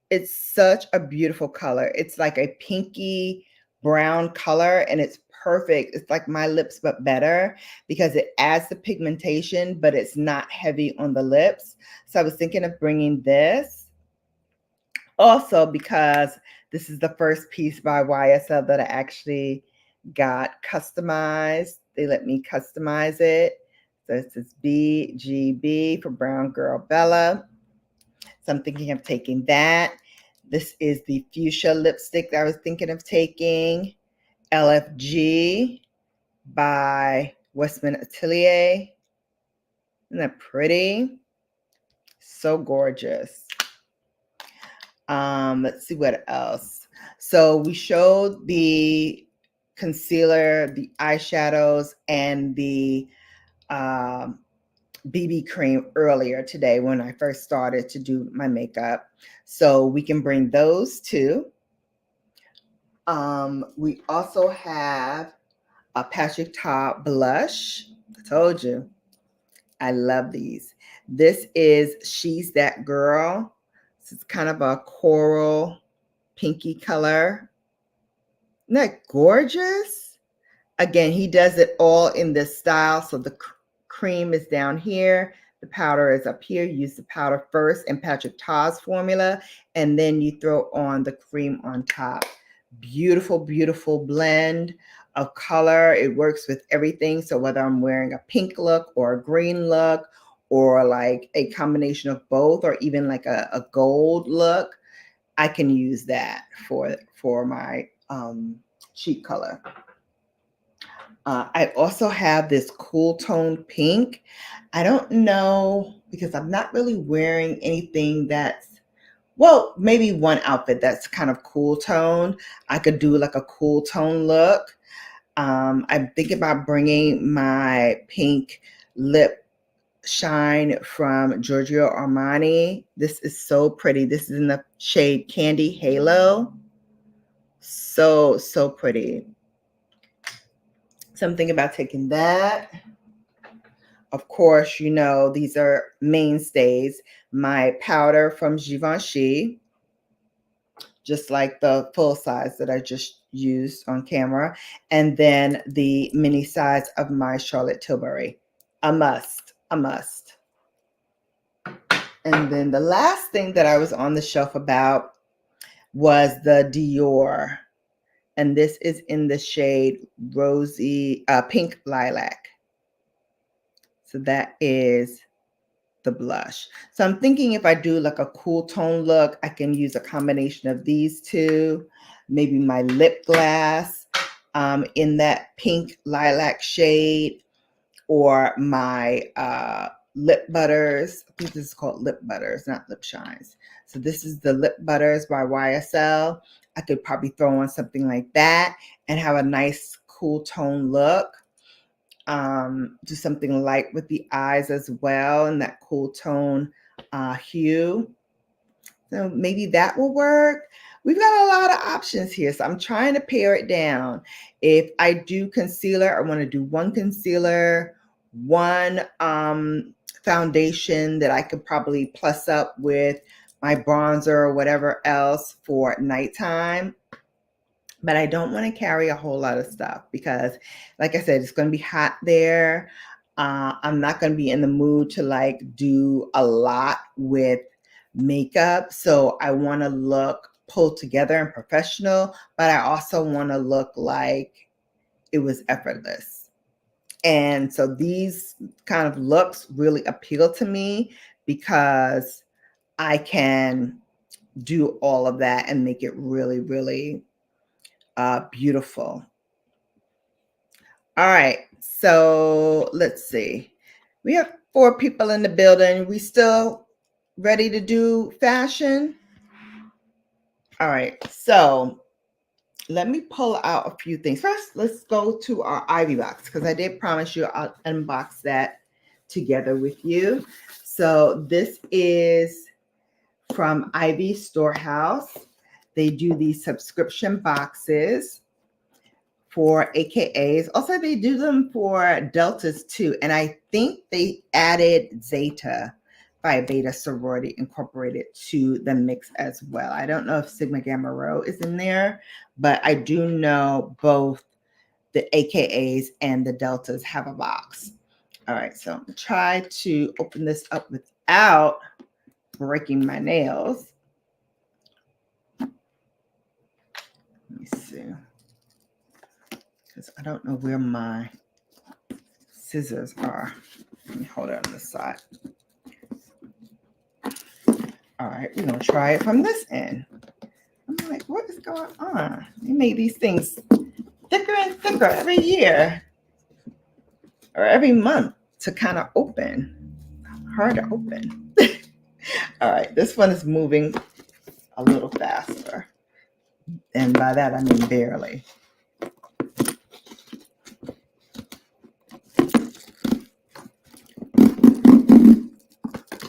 It's such a beautiful color. It's like a pinky brown color, and it's perfect. It's like my lips, but better because it adds the pigmentation, but it's not heavy on the lips. So I was thinking of bringing this also because this is the first piece by YSL that I actually got customized. They let me customize it. So it says BGB for Brown Girl Bella. So I'm thinking of taking that. This is the fuchsia lipstick that I was thinking of taking. LFG by Westman Atelier. Isn't that pretty? So gorgeous. Let's see what else. So we showed the concealer, the eyeshadows, and the BB cream earlier today when I first started to do my makeup. So we can bring those too. We also have a Patrick Ta blush. I told you, I love these. This is She's That Girl. This is kind of a coral pinky color. Isn't that gorgeous? Again, he does it all in this style. So the cream is down here. The powder is up here. You use the powder first in Patrick Ta's formula, and then you throw on the cream on top. Beautiful, beautiful blend of color. It works with everything. So whether I'm wearing a pink look or a green look or like a combination of both or even like a gold look, I can use that for my cheek color. I also have this cool tone pink. I don't know because I'm not really wearing anything that's, well, maybe one outfit that's kind of cool tone. I could do like a cool tone look. I'm thinking about bringing my pink lip shine from Giorgio Armani. This is so pretty. This is in the shade Candy Halo. So, so pretty. So I'm thinking about taking that. Of course, you know, these are mainstays. My powder from Givenchy, just like the full size that I just used on camera. And then the mini size of my Charlotte Tilbury. A must, a must. And then the last thing that I was on the shelf about was the Dior. And this is in the shade rosy, pink lilac. So that is the blush. So I'm thinking if I do like a cool tone look, I can use a combination of these two, maybe my lip gloss in that pink lilac shade, or my lip butters. I think this is called lip butters, not lip shines. So this is the lip butters by YSL. I could probably throw on something like that and have a nice cool tone look. Do something light with the eyes as well, and that cool tone hue. So maybe that will work. We've got a lot of options here, so I'm trying to pare it down. If I do concealer, I want to do one concealer, one foundation that I could probably plus up with my bronzer or whatever else for nighttime. But I don't want to carry a whole lot of stuff because, like I said, it's going to be hot there. I'm not going to be in the mood to like do a lot with makeup. So I want to look pulled together and professional, but I also want to look like it was effortless. And so these kind of looks really appeal to me because I can do all of that and make it really, really beautiful. All right, so let's see. We have 4 people in the building. We still ready to do fashion? All right, so let me pull out a few things. First, let's go to our Ivy box because I did promise you I'll unbox that together with you. So this is from Ivy Storehouse. They do these subscription boxes for AKAs. Also, they do them for Deltas too. And I think they added Zeta Phi Beta sorority incorporated to the mix as well. I don't know if Sigma Gamma Rho is in there, but I do know both the AKAs and the Deltas have a box. All right, so I'm gonna try to open this up without breaking my nails. Let me see. Because I don't know where my scissors are. Let me hold it on this side. All right, we're going to try it from this end. I'm like, what is going on? They make these things thicker and thicker every year or every month to kind of open. Hard to open. All right, this one is moving a little faster. And by that, I mean barely.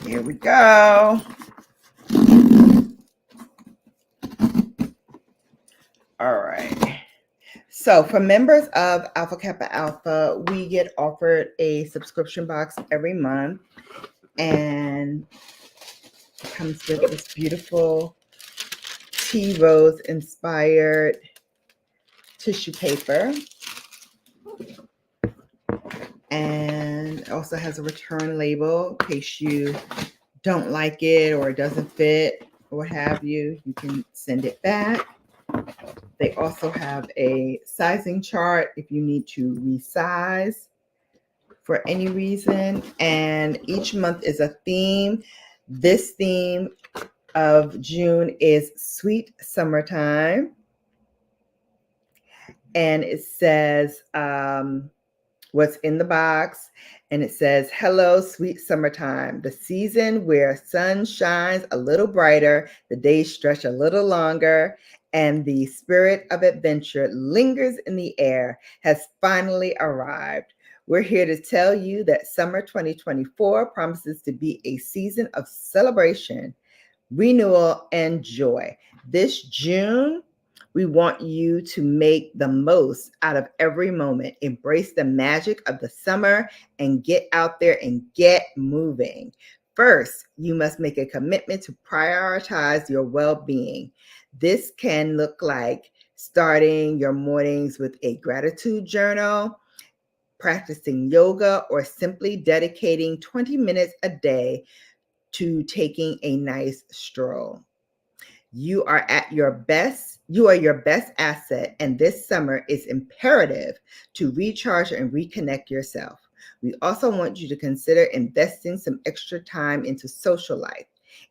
Here we go. All right. So for members of Alpha Kappa Alpha, we get offered a subscription box every month. And it comes with this beautiful tea rose inspired tissue paper. And it also has a return label in case you don't like it or it doesn't fit or what have you. You can send it back. They also have a sizing chart if you need to resize for any reason. And each month is a theme. This theme of June is Sweet Summertime. And it says what's in the box. And it says, hello, sweet summertime, the season where sun shines a little brighter, the days stretch a little longer, and the spirit of adventure lingers in the air has finally arrived. We're here to tell you that summer 2024 promises to be a season of celebration, renewal, and joy. This June, we want you to make the most out of every moment. Embrace the magic of the summer and get out there and get moving. First, you must make a commitment to prioritize your well-being. This can look like starting your mornings with a gratitude journal, practicing yoga, or simply dedicating 20 minutes a day to taking a nice stroll. You are your best asset, and this summer is imperative to recharge and reconnect yourself. We also want you to consider investing some extra time into social life.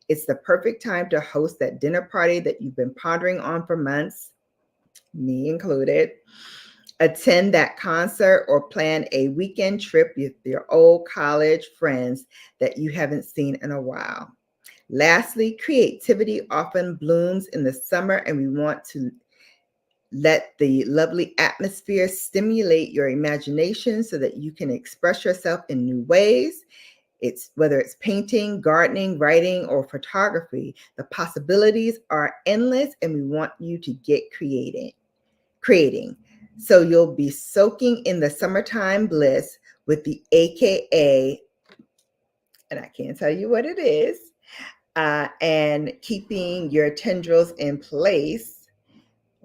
It's the perfect time to host that dinner party that you've been pondering on for months, me included. Attend that concert or plan a weekend trip with your old college friends that you haven't seen in a while. Lastly, creativity often blooms in the summer, and we want to let the lovely atmosphere stimulate your imagination so that you can express yourself in new ways. Whether it's painting, gardening, writing, or photography, the possibilities are endless, and we want you to get creating. So you'll be soaking in the summertime bliss with the AKA, and I can't tell you what it is, and keeping your tendrils in place.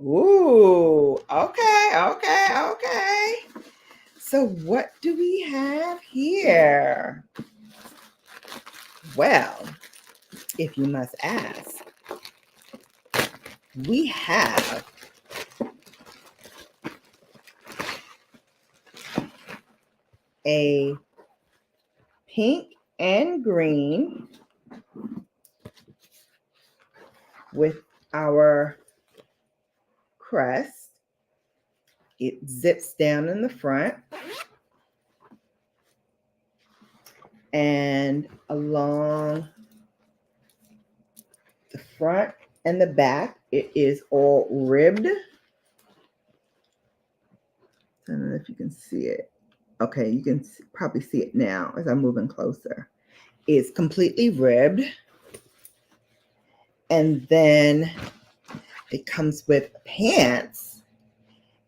Ooh, okay. So what do we have here? Well, if you must ask, we have a pink and green with our crest. It zips down in the front and along the front and the back, it is all ribbed. I don't know if you can see it. Okay, you can probably see it now as I'm moving closer. It's completely ribbed. And then it comes with pants.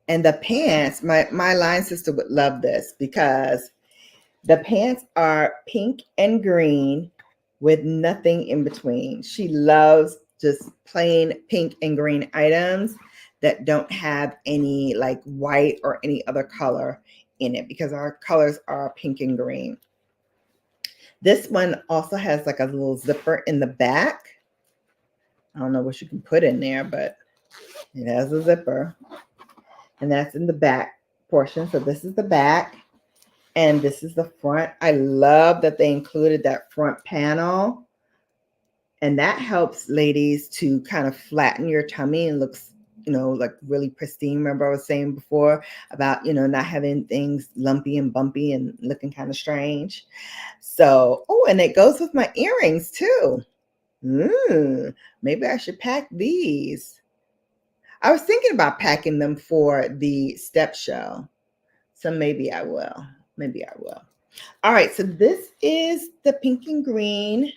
And the pants, my line sister would love this because the pants are pink and green with nothing in between. She loves just plain pink and green items that don't have any like white or any other color in it because our colors are pink and green. This one also has like a little zipper in the back. I don't know what you can put in there, but it has a zipper. And that's in the back portion. So this is the back. And this is the front. I love that they included that front panel. And that helps ladies to kind of flatten your tummy and looks, like really pristine. Remember I was saying before about, not having things lumpy and bumpy and looking kind of strange. So, and it goes with my earrings too. Maybe I should pack these. I was thinking about packing them for the step show. So maybe I will. Maybe I will. All right. So this is the pink and green.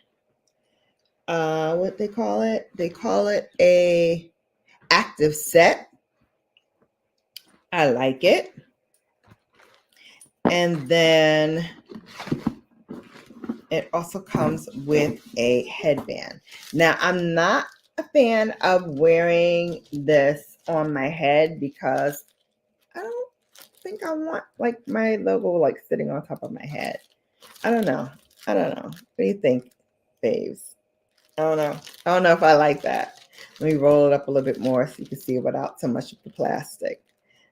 What they call it? They call it a active set. I like it. And then it also comes with a headband. Now, I'm not a fan of wearing this on my head because I don't think I want like my logo like sitting on top of my head. I don't know. What do you think, babes? I don't know if I like that. Let me roll it up a little bit more so you can see it without so much of the plastic.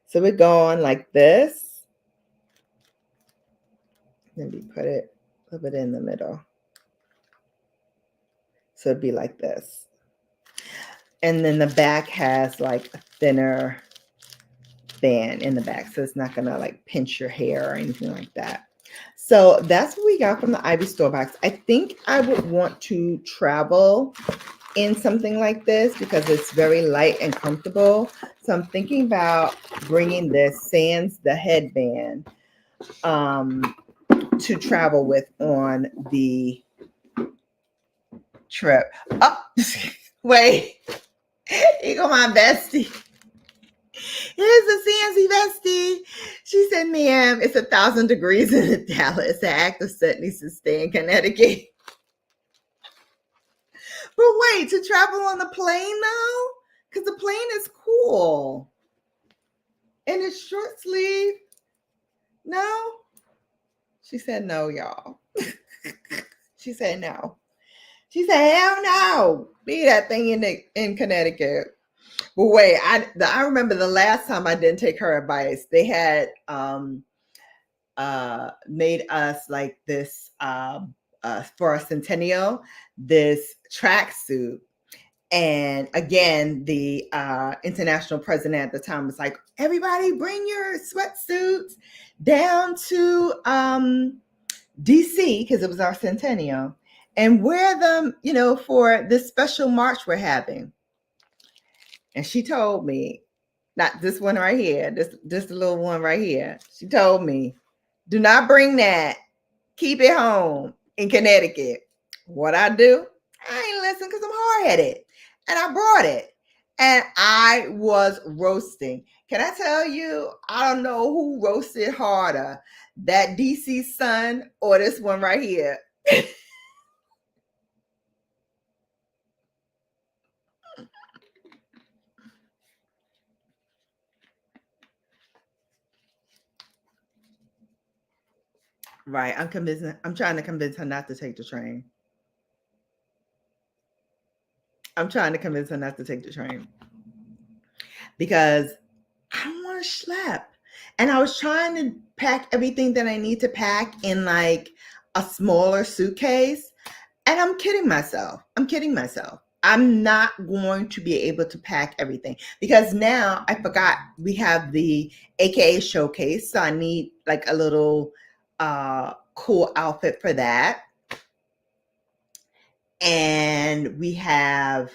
So we're going like this. Maybe put it a little bit in the middle. So it'd be like this. And then the back has like a thinner band in the back. So it's not going to like pinch your hair or anything like that. So that's what we got from the Ivy Store box. I think I would want to travel in something like this because it's very light and comfortable. So I'm thinking about bringing this sans the headband to travel with on the trip. Oh, wait. Here go my bestie. Here's a Sansi bestie. She said, ma'am, it's 1,000 degrees in Dallas. The active set needs to stay in Connecticut. But wait, to travel on the plane though? Because the plane is cool. And it's short sleeve. No? She said no, y'all. She said no. She said, hell no. Leave that thing in Connecticut. But wait, I remember the last time I didn't take her advice. They had made us like this for a centennial, this tracksuit. And again, the international president at the time was like, everybody bring your sweatsuits down to DC because it was our centennial and wear them, for this special march we're having. And she told me, not this one right here, this little one right here. She told me, do not bring that. Keep it home in Connecticut. What I do? I ain't listen because I'm hard-headed. And I brought it. And I was roasting. Can I tell you, I don't know who roasted harder, that DC sun or this one right here. Right. I'm trying to convince her not to take the train. Because I don't want to schlep. And I was trying to pack everything that I need to pack in like a smaller suitcase. And I'm kidding myself. I'm not going to be able to pack everything because now I forgot we have the AKA showcase. So I need like a little cool outfit for that. And we have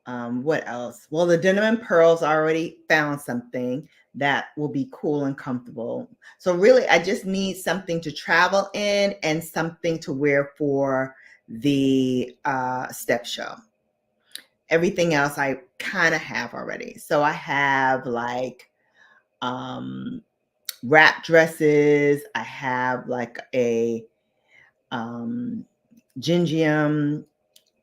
what else? Well, the denim and pearls, I already found something that will be cool and comfortable. So really, I just need something to travel in and something to wear for the step show. Everything else I kind of have already. So I have like wrap dresses. I have like a gingham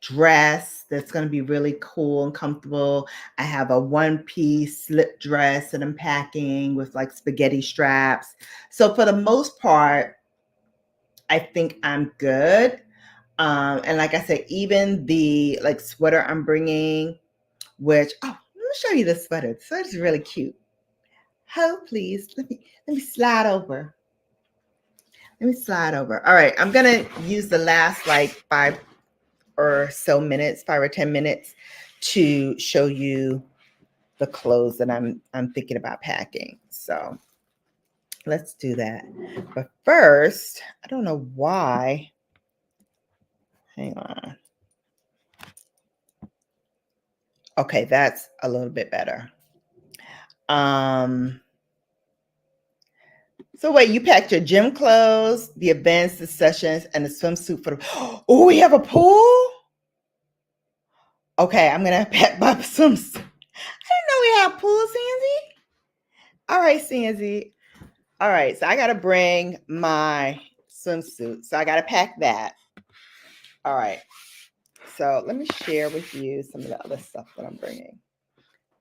dress that's going to be really cool and comfortable. I have a one-piece slip dress that I'm packing with like spaghetti straps. So for the most part, I think I'm good. And like I said, even the like sweater I'm bringing, which, let me show you the sweater. The sweater's really cute. Ho, please. Let me slide over. Let me slide over. All right, I'm gonna use the last like 5 or 10 minutes to show you the clothes that I'm thinking about packing. So let's do that. But first, I don't know why. Hang on. Okay, that's a little bit better. So wait, you packed your gym clothes, the events, the sessions, and the swimsuit for the. Oh, we have a pool. Okay, I'm gonna pack my swimsuit. I didn't know we have pool, Sandy. All right, Sandy. All right, so I gotta bring my swimsuit. So I gotta pack that. All right. So let me share with you some of the other stuff that I'm bringing.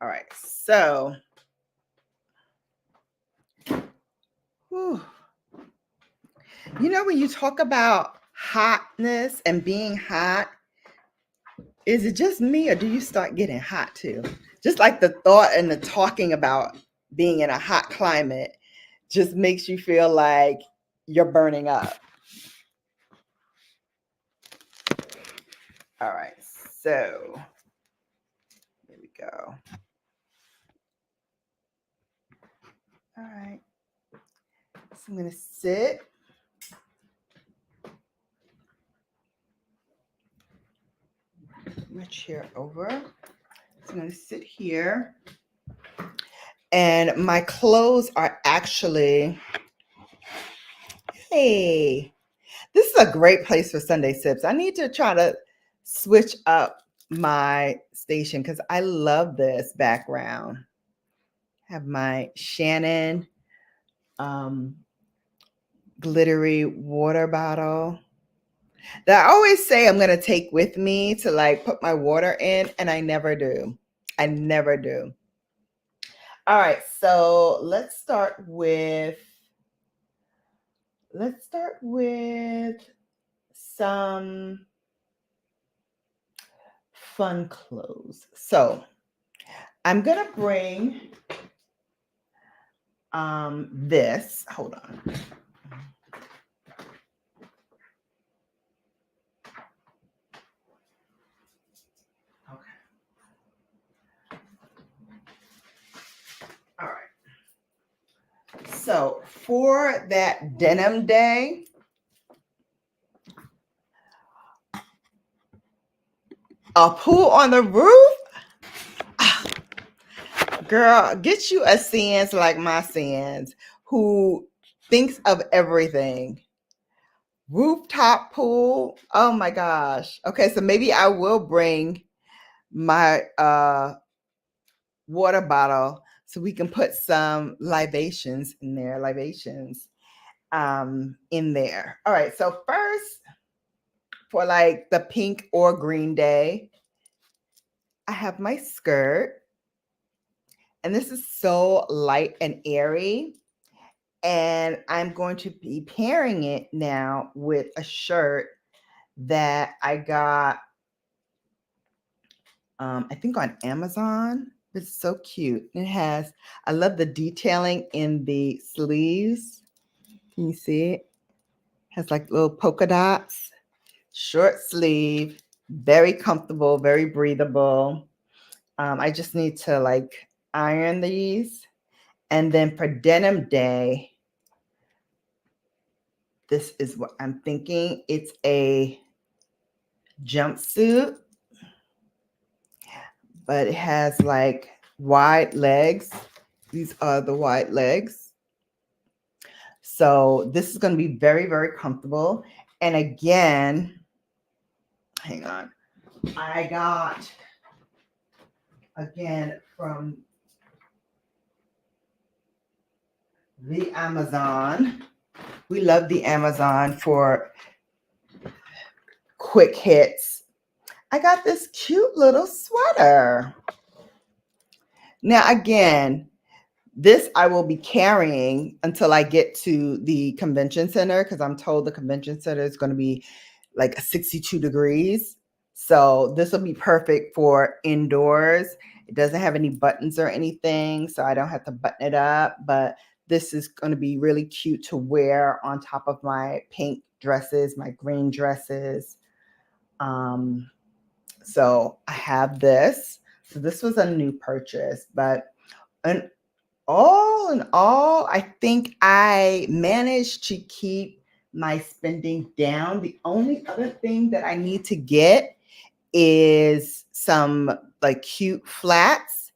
All right. So, whew. You know, when you talk about hotness and being hot, is it just me or do you start getting hot too? Just like the thought and the talking about being in a hot climate just makes you feel like you're burning up. All right. So, here we go. All right. So I'm going to sit. My chair over. So I'm going to sit here. And my clothes are actually, hey, this is a great place for Sunday sips. I need to try to switch up my station because I love this background. Have my Shannon glittery water bottle that I always say I'm going to take with me to like put my water in, and I never do. I never do. All right, so let's start with some fun clothes. So I'm gonna bring this. Hold on. Okay. All right. So for that denim day, a pool on the roof. Girl, get you a Sans like my Sans who thinks of everything. Rooftop pool. Oh my gosh. Okay, so maybe I will bring my water bottle so we can put some libations in there. In there. All right, so first for like the pink or green day, I have my skirt. And this is so light and airy. And I'm going to be pairing it now with a shirt that I got, I think on Amazon. It's so cute. I love the detailing in the sleeves. Can you see it? Has like little polka dots, short sleeve, very comfortable, very breathable. I just need to like iron these. And then for denim day, this is what I'm thinking. It's a jumpsuit, but it has like wide legs. These are the wide legs. So this is going to be very, very comfortable. And again, hang on. I got, again, from the Amazon. We love the Amazon for quick hits. I got this cute little sweater. Now, again, this I will be carrying until I get to the convention center because I'm told the convention center is going to be like 62 degrees. So this will be perfect for indoors. It doesn't have any buttons or anything, so I don't have to button it up. But This is going to be really cute to wear on top of my pink dresses, my green dresses. So I have this. So this was a new purchase, but all in all, I think I managed to keep my spending down. The only other thing that I need to get is some like cute flats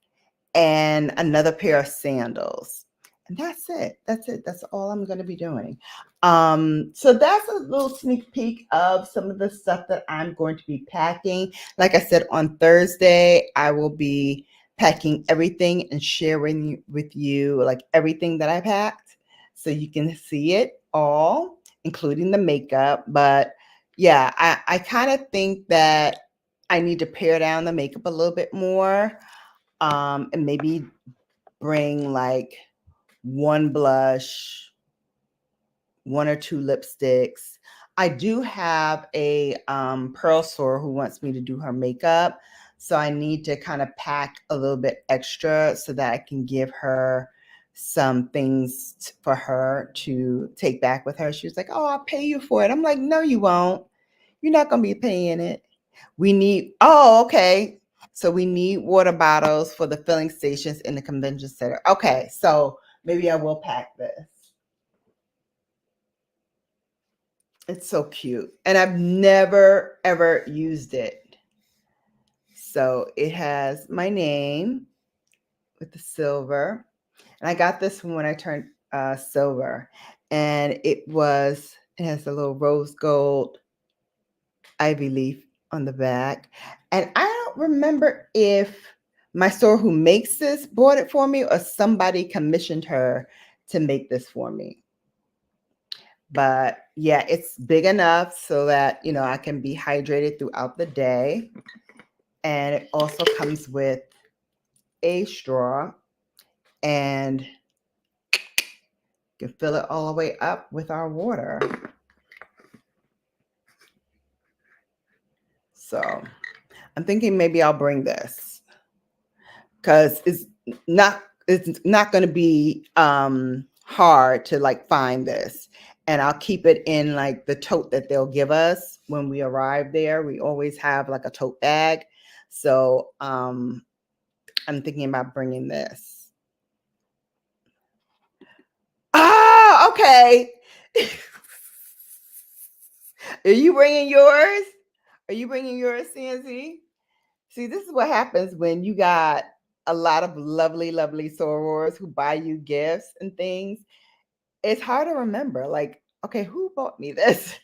and another pair of sandals. And that's it. That's all I'm going to be doing. So that's a little sneak peek of some of the stuff that I'm going to be packing. Like I said, on Thursday, I will be packing everything and sharing with you like everything that I packed so you can see it all, including the makeup. But yeah, I kind of think that I need to pare down the makeup a little bit more, and maybe bring like one blush, one or two lipsticks. I do have a pearl soror who wants me to do her makeup. So I need to kind of pack a little bit extra so that I can give her some things for her to take back with her. She was like, oh, I'll pay you for it. I'm like, no, you won't. You're not going to be paying it. We need, oh, okay. So we need water bottles for the filling stations in the convention center. Okay, so maybe I will pack this. It's so cute. And I've never, ever used it. So it has my name with the silver. And I got this one when I turned silver. And it has a little rose gold ivy leaf on the back. And I don't remember if my store who makes this bought it for me or somebody commissioned her to make this for me. But yeah, it's big enough so that, I can be hydrated throughout the day. And it also comes with a straw, and you can fill it all the way up with our water. So I'm thinking maybe I'll bring this because it's not going to be hard to like find this. And I'll keep it in like the tote that they'll give us when we arrive there. We always have like a tote bag. So I'm thinking about bringing this. Oh, okay. Are you bringing yours? Are you bringing yours, CNC? See, this is what happens when you got a lot of lovely, lovely sorors who buy you gifts and things. It's hard to remember. Like, okay, who bought me this?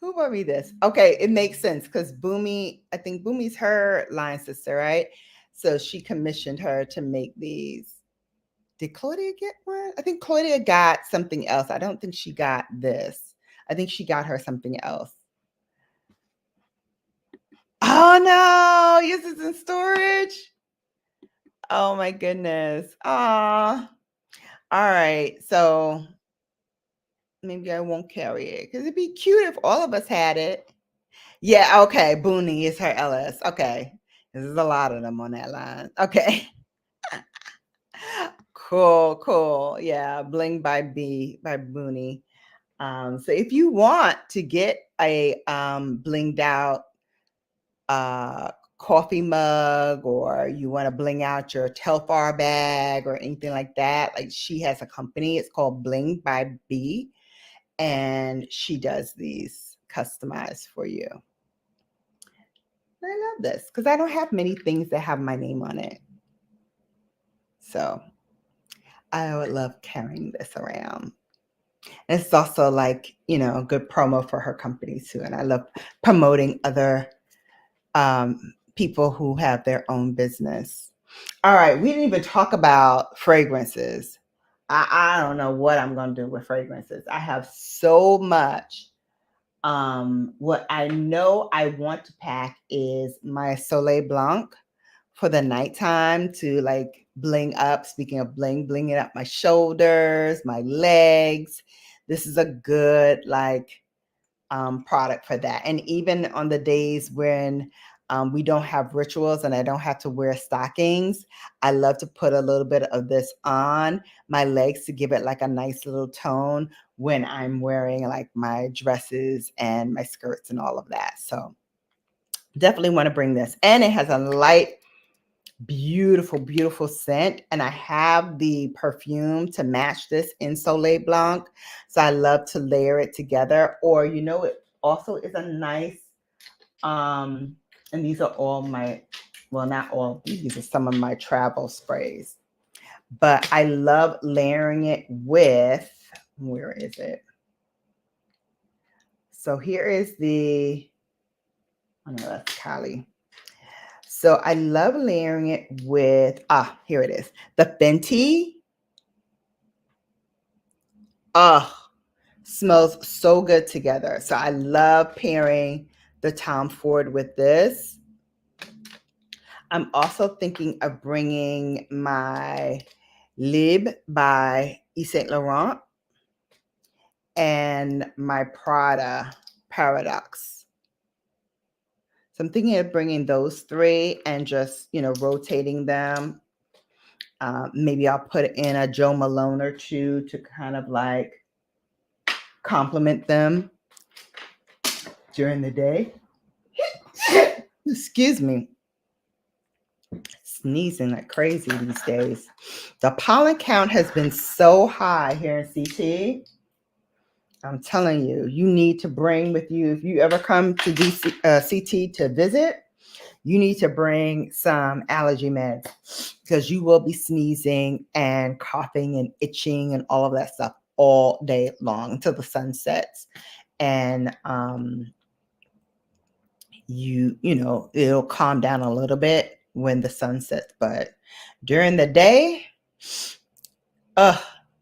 Who bought me this? Okay, it makes sense because I think Boomy's her line sister, right? So she commissioned her to make these. Did Claudia get one? I think Claudia got something else. I don't think she got this. I think she got her something else. Oh no, yours is in storage. Oh my goodness. All right. So maybe I won't carry it because it'd be cute if all of us had it. Yeah, okay. Booney is her LS. Okay. There's a lot of them on that line. Okay. Cool. Yeah, Bling by Booney. So if you want to get a blinged out coffee mug, or you want to bling out your Telfar bag or anything like that, like she has a company, it's called Bling by B, and she does these customized for you. I love this because I don't have many things that have my name on it. So I would love carrying this around. And it's also like, good promo for her company too. And I love promoting other people who have their own business. All right, we didn't even talk about fragrances. I don't know what I'm going to do with fragrances. I have so much. What I know I want to pack is my Soleil Blanc for the nighttime to like bling up. Speaking of bling, blinging up my shoulders, my legs. This is a good like product for that. And even on the days when we don't have rituals and I don't have to wear stockings, I love to put a little bit of this on my legs to give it like a nice little tone when I'm wearing like my dresses and my skirts and all of that. So definitely want to bring this. And it has a light, beautiful, beautiful scent. And I have the perfume to match this in Soleil Blanc. So I love to layer it together. Or, you know, it also is a nice, and these are all my, well, not all, these are some of my travel sprays. But I love layering it with, where is it? So here is the, oh no, that's Cali. So I love layering it with, here it is. The Fenty. Smells so good together. So I love pairing the Tom Ford with this. I'm also thinking of bringing my Lib by Yves Saint Laurent and my Prada Paradox. So I'm thinking of bringing those three and just, you know, rotating them. Maybe I'll put in a Jo Malone or two to kind of like complement them during the day. Excuse me. Sneezing like crazy these days. The pollen count has been so high here in CT. I'm telling you, you need to bring with you, if you ever come to CT to visit, you need to bring some allergy meds because you will be sneezing and coughing and itching and all of that stuff all day long until the sun sets. And you know, it'll calm down a little bit when the sun sets, but during the day,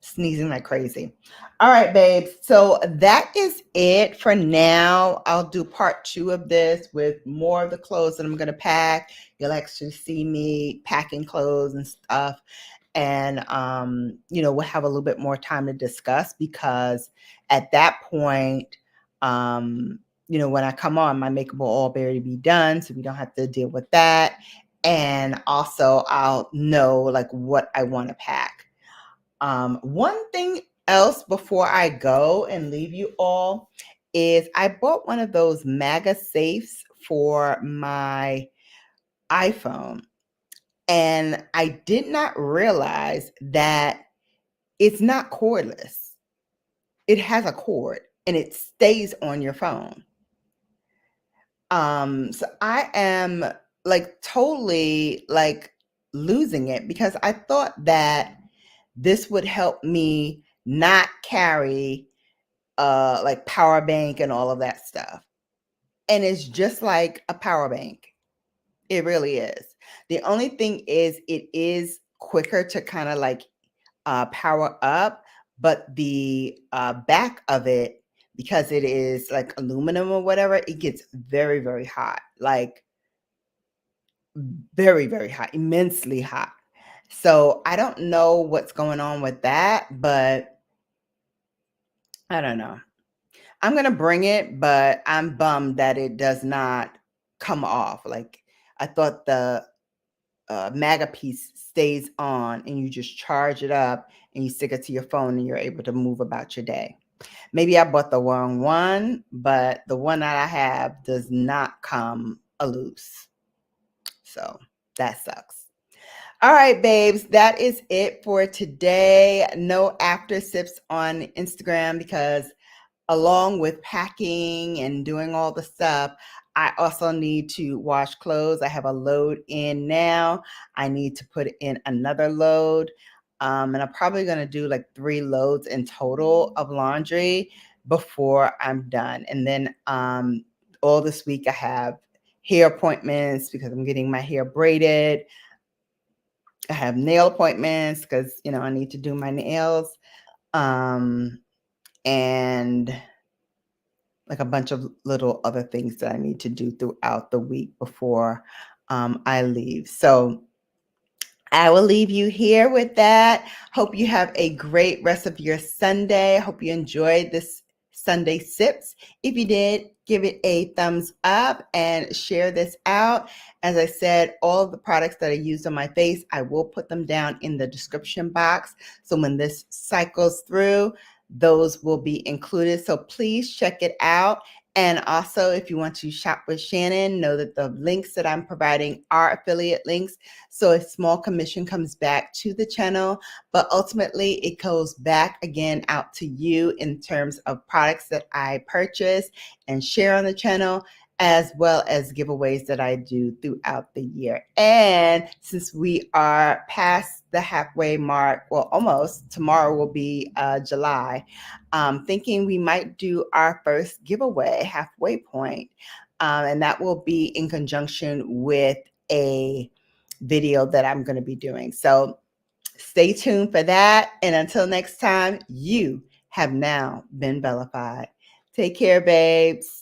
sneezing like crazy. All right, babes. So that is it for now. I'll do part 2 of this with more of the clothes that I'm going to pack. You'll actually see me packing clothes and stuff. And, you know, we'll have a little bit more time to discuss because at that point, you know, when I come on, my makeup will all barely be done. So we don't have to deal with that. And also I'll know like what I want to pack. One thing else before I go and leave you all is I bought one of those MAGA safes for my iPhone. And I did not realize that it's not cordless. It has a cord and it stays on your phone. So I am like totally like losing it because I thought that this would help me not carry like power bank and all of that stuff. And it's just like a power bank. It really is. The only thing is it is quicker to kind of like power up, but the back of it, because it is like aluminum or whatever, it gets very, very hot, like very, very hot, immensely hot. So I don't know what's going on with that, but I don't know. I'm going to bring it, but I'm bummed that it does not come off. Like I thought the MAGA piece stays on and you just charge it up and you stick it to your phone and you're able to move about your day. Maybe I bought the wrong one, but the one that I have does not come loose. So that sucks. All right, babes, that is it for today. No after sips on Instagram because along with packing and doing all the stuff, I also need to wash clothes. I have a load in now. I need to put in another load. And I'm probably going to do like 3 loads in total of laundry before I'm done. And then all this week I have hair appointments because I'm getting my hair braided. I have nail appointments because, you know, I need to do my nails. And like a bunch of little other things that I need to do throughout the week before I leave. So I will leave you here with that. Hope you have a great rest of your Sunday. Hope you enjoyed this Sunday Sips. If you did, give it a thumbs up and share this out. As I said, all of the products that I used on my face, I will put them down in the description box. So when this cycles through, those will be included. So please check it out. And also, if you want to shop with Shannon, know that the links that I'm providing are affiliate links. So a small commission comes back to the channel, but ultimately it goes back again out to you in terms of products that I purchase and share on the channel, as well as giveaways that I do throughout the year. And since we are past the halfway mark, well, almost, tomorrow will be July, thinking we might do our first giveaway, halfway point, and that will be in conjunction with a video that I'm going to be doing. So stay tuned for that. And until next time, you have now been Bellified. Take care, babes.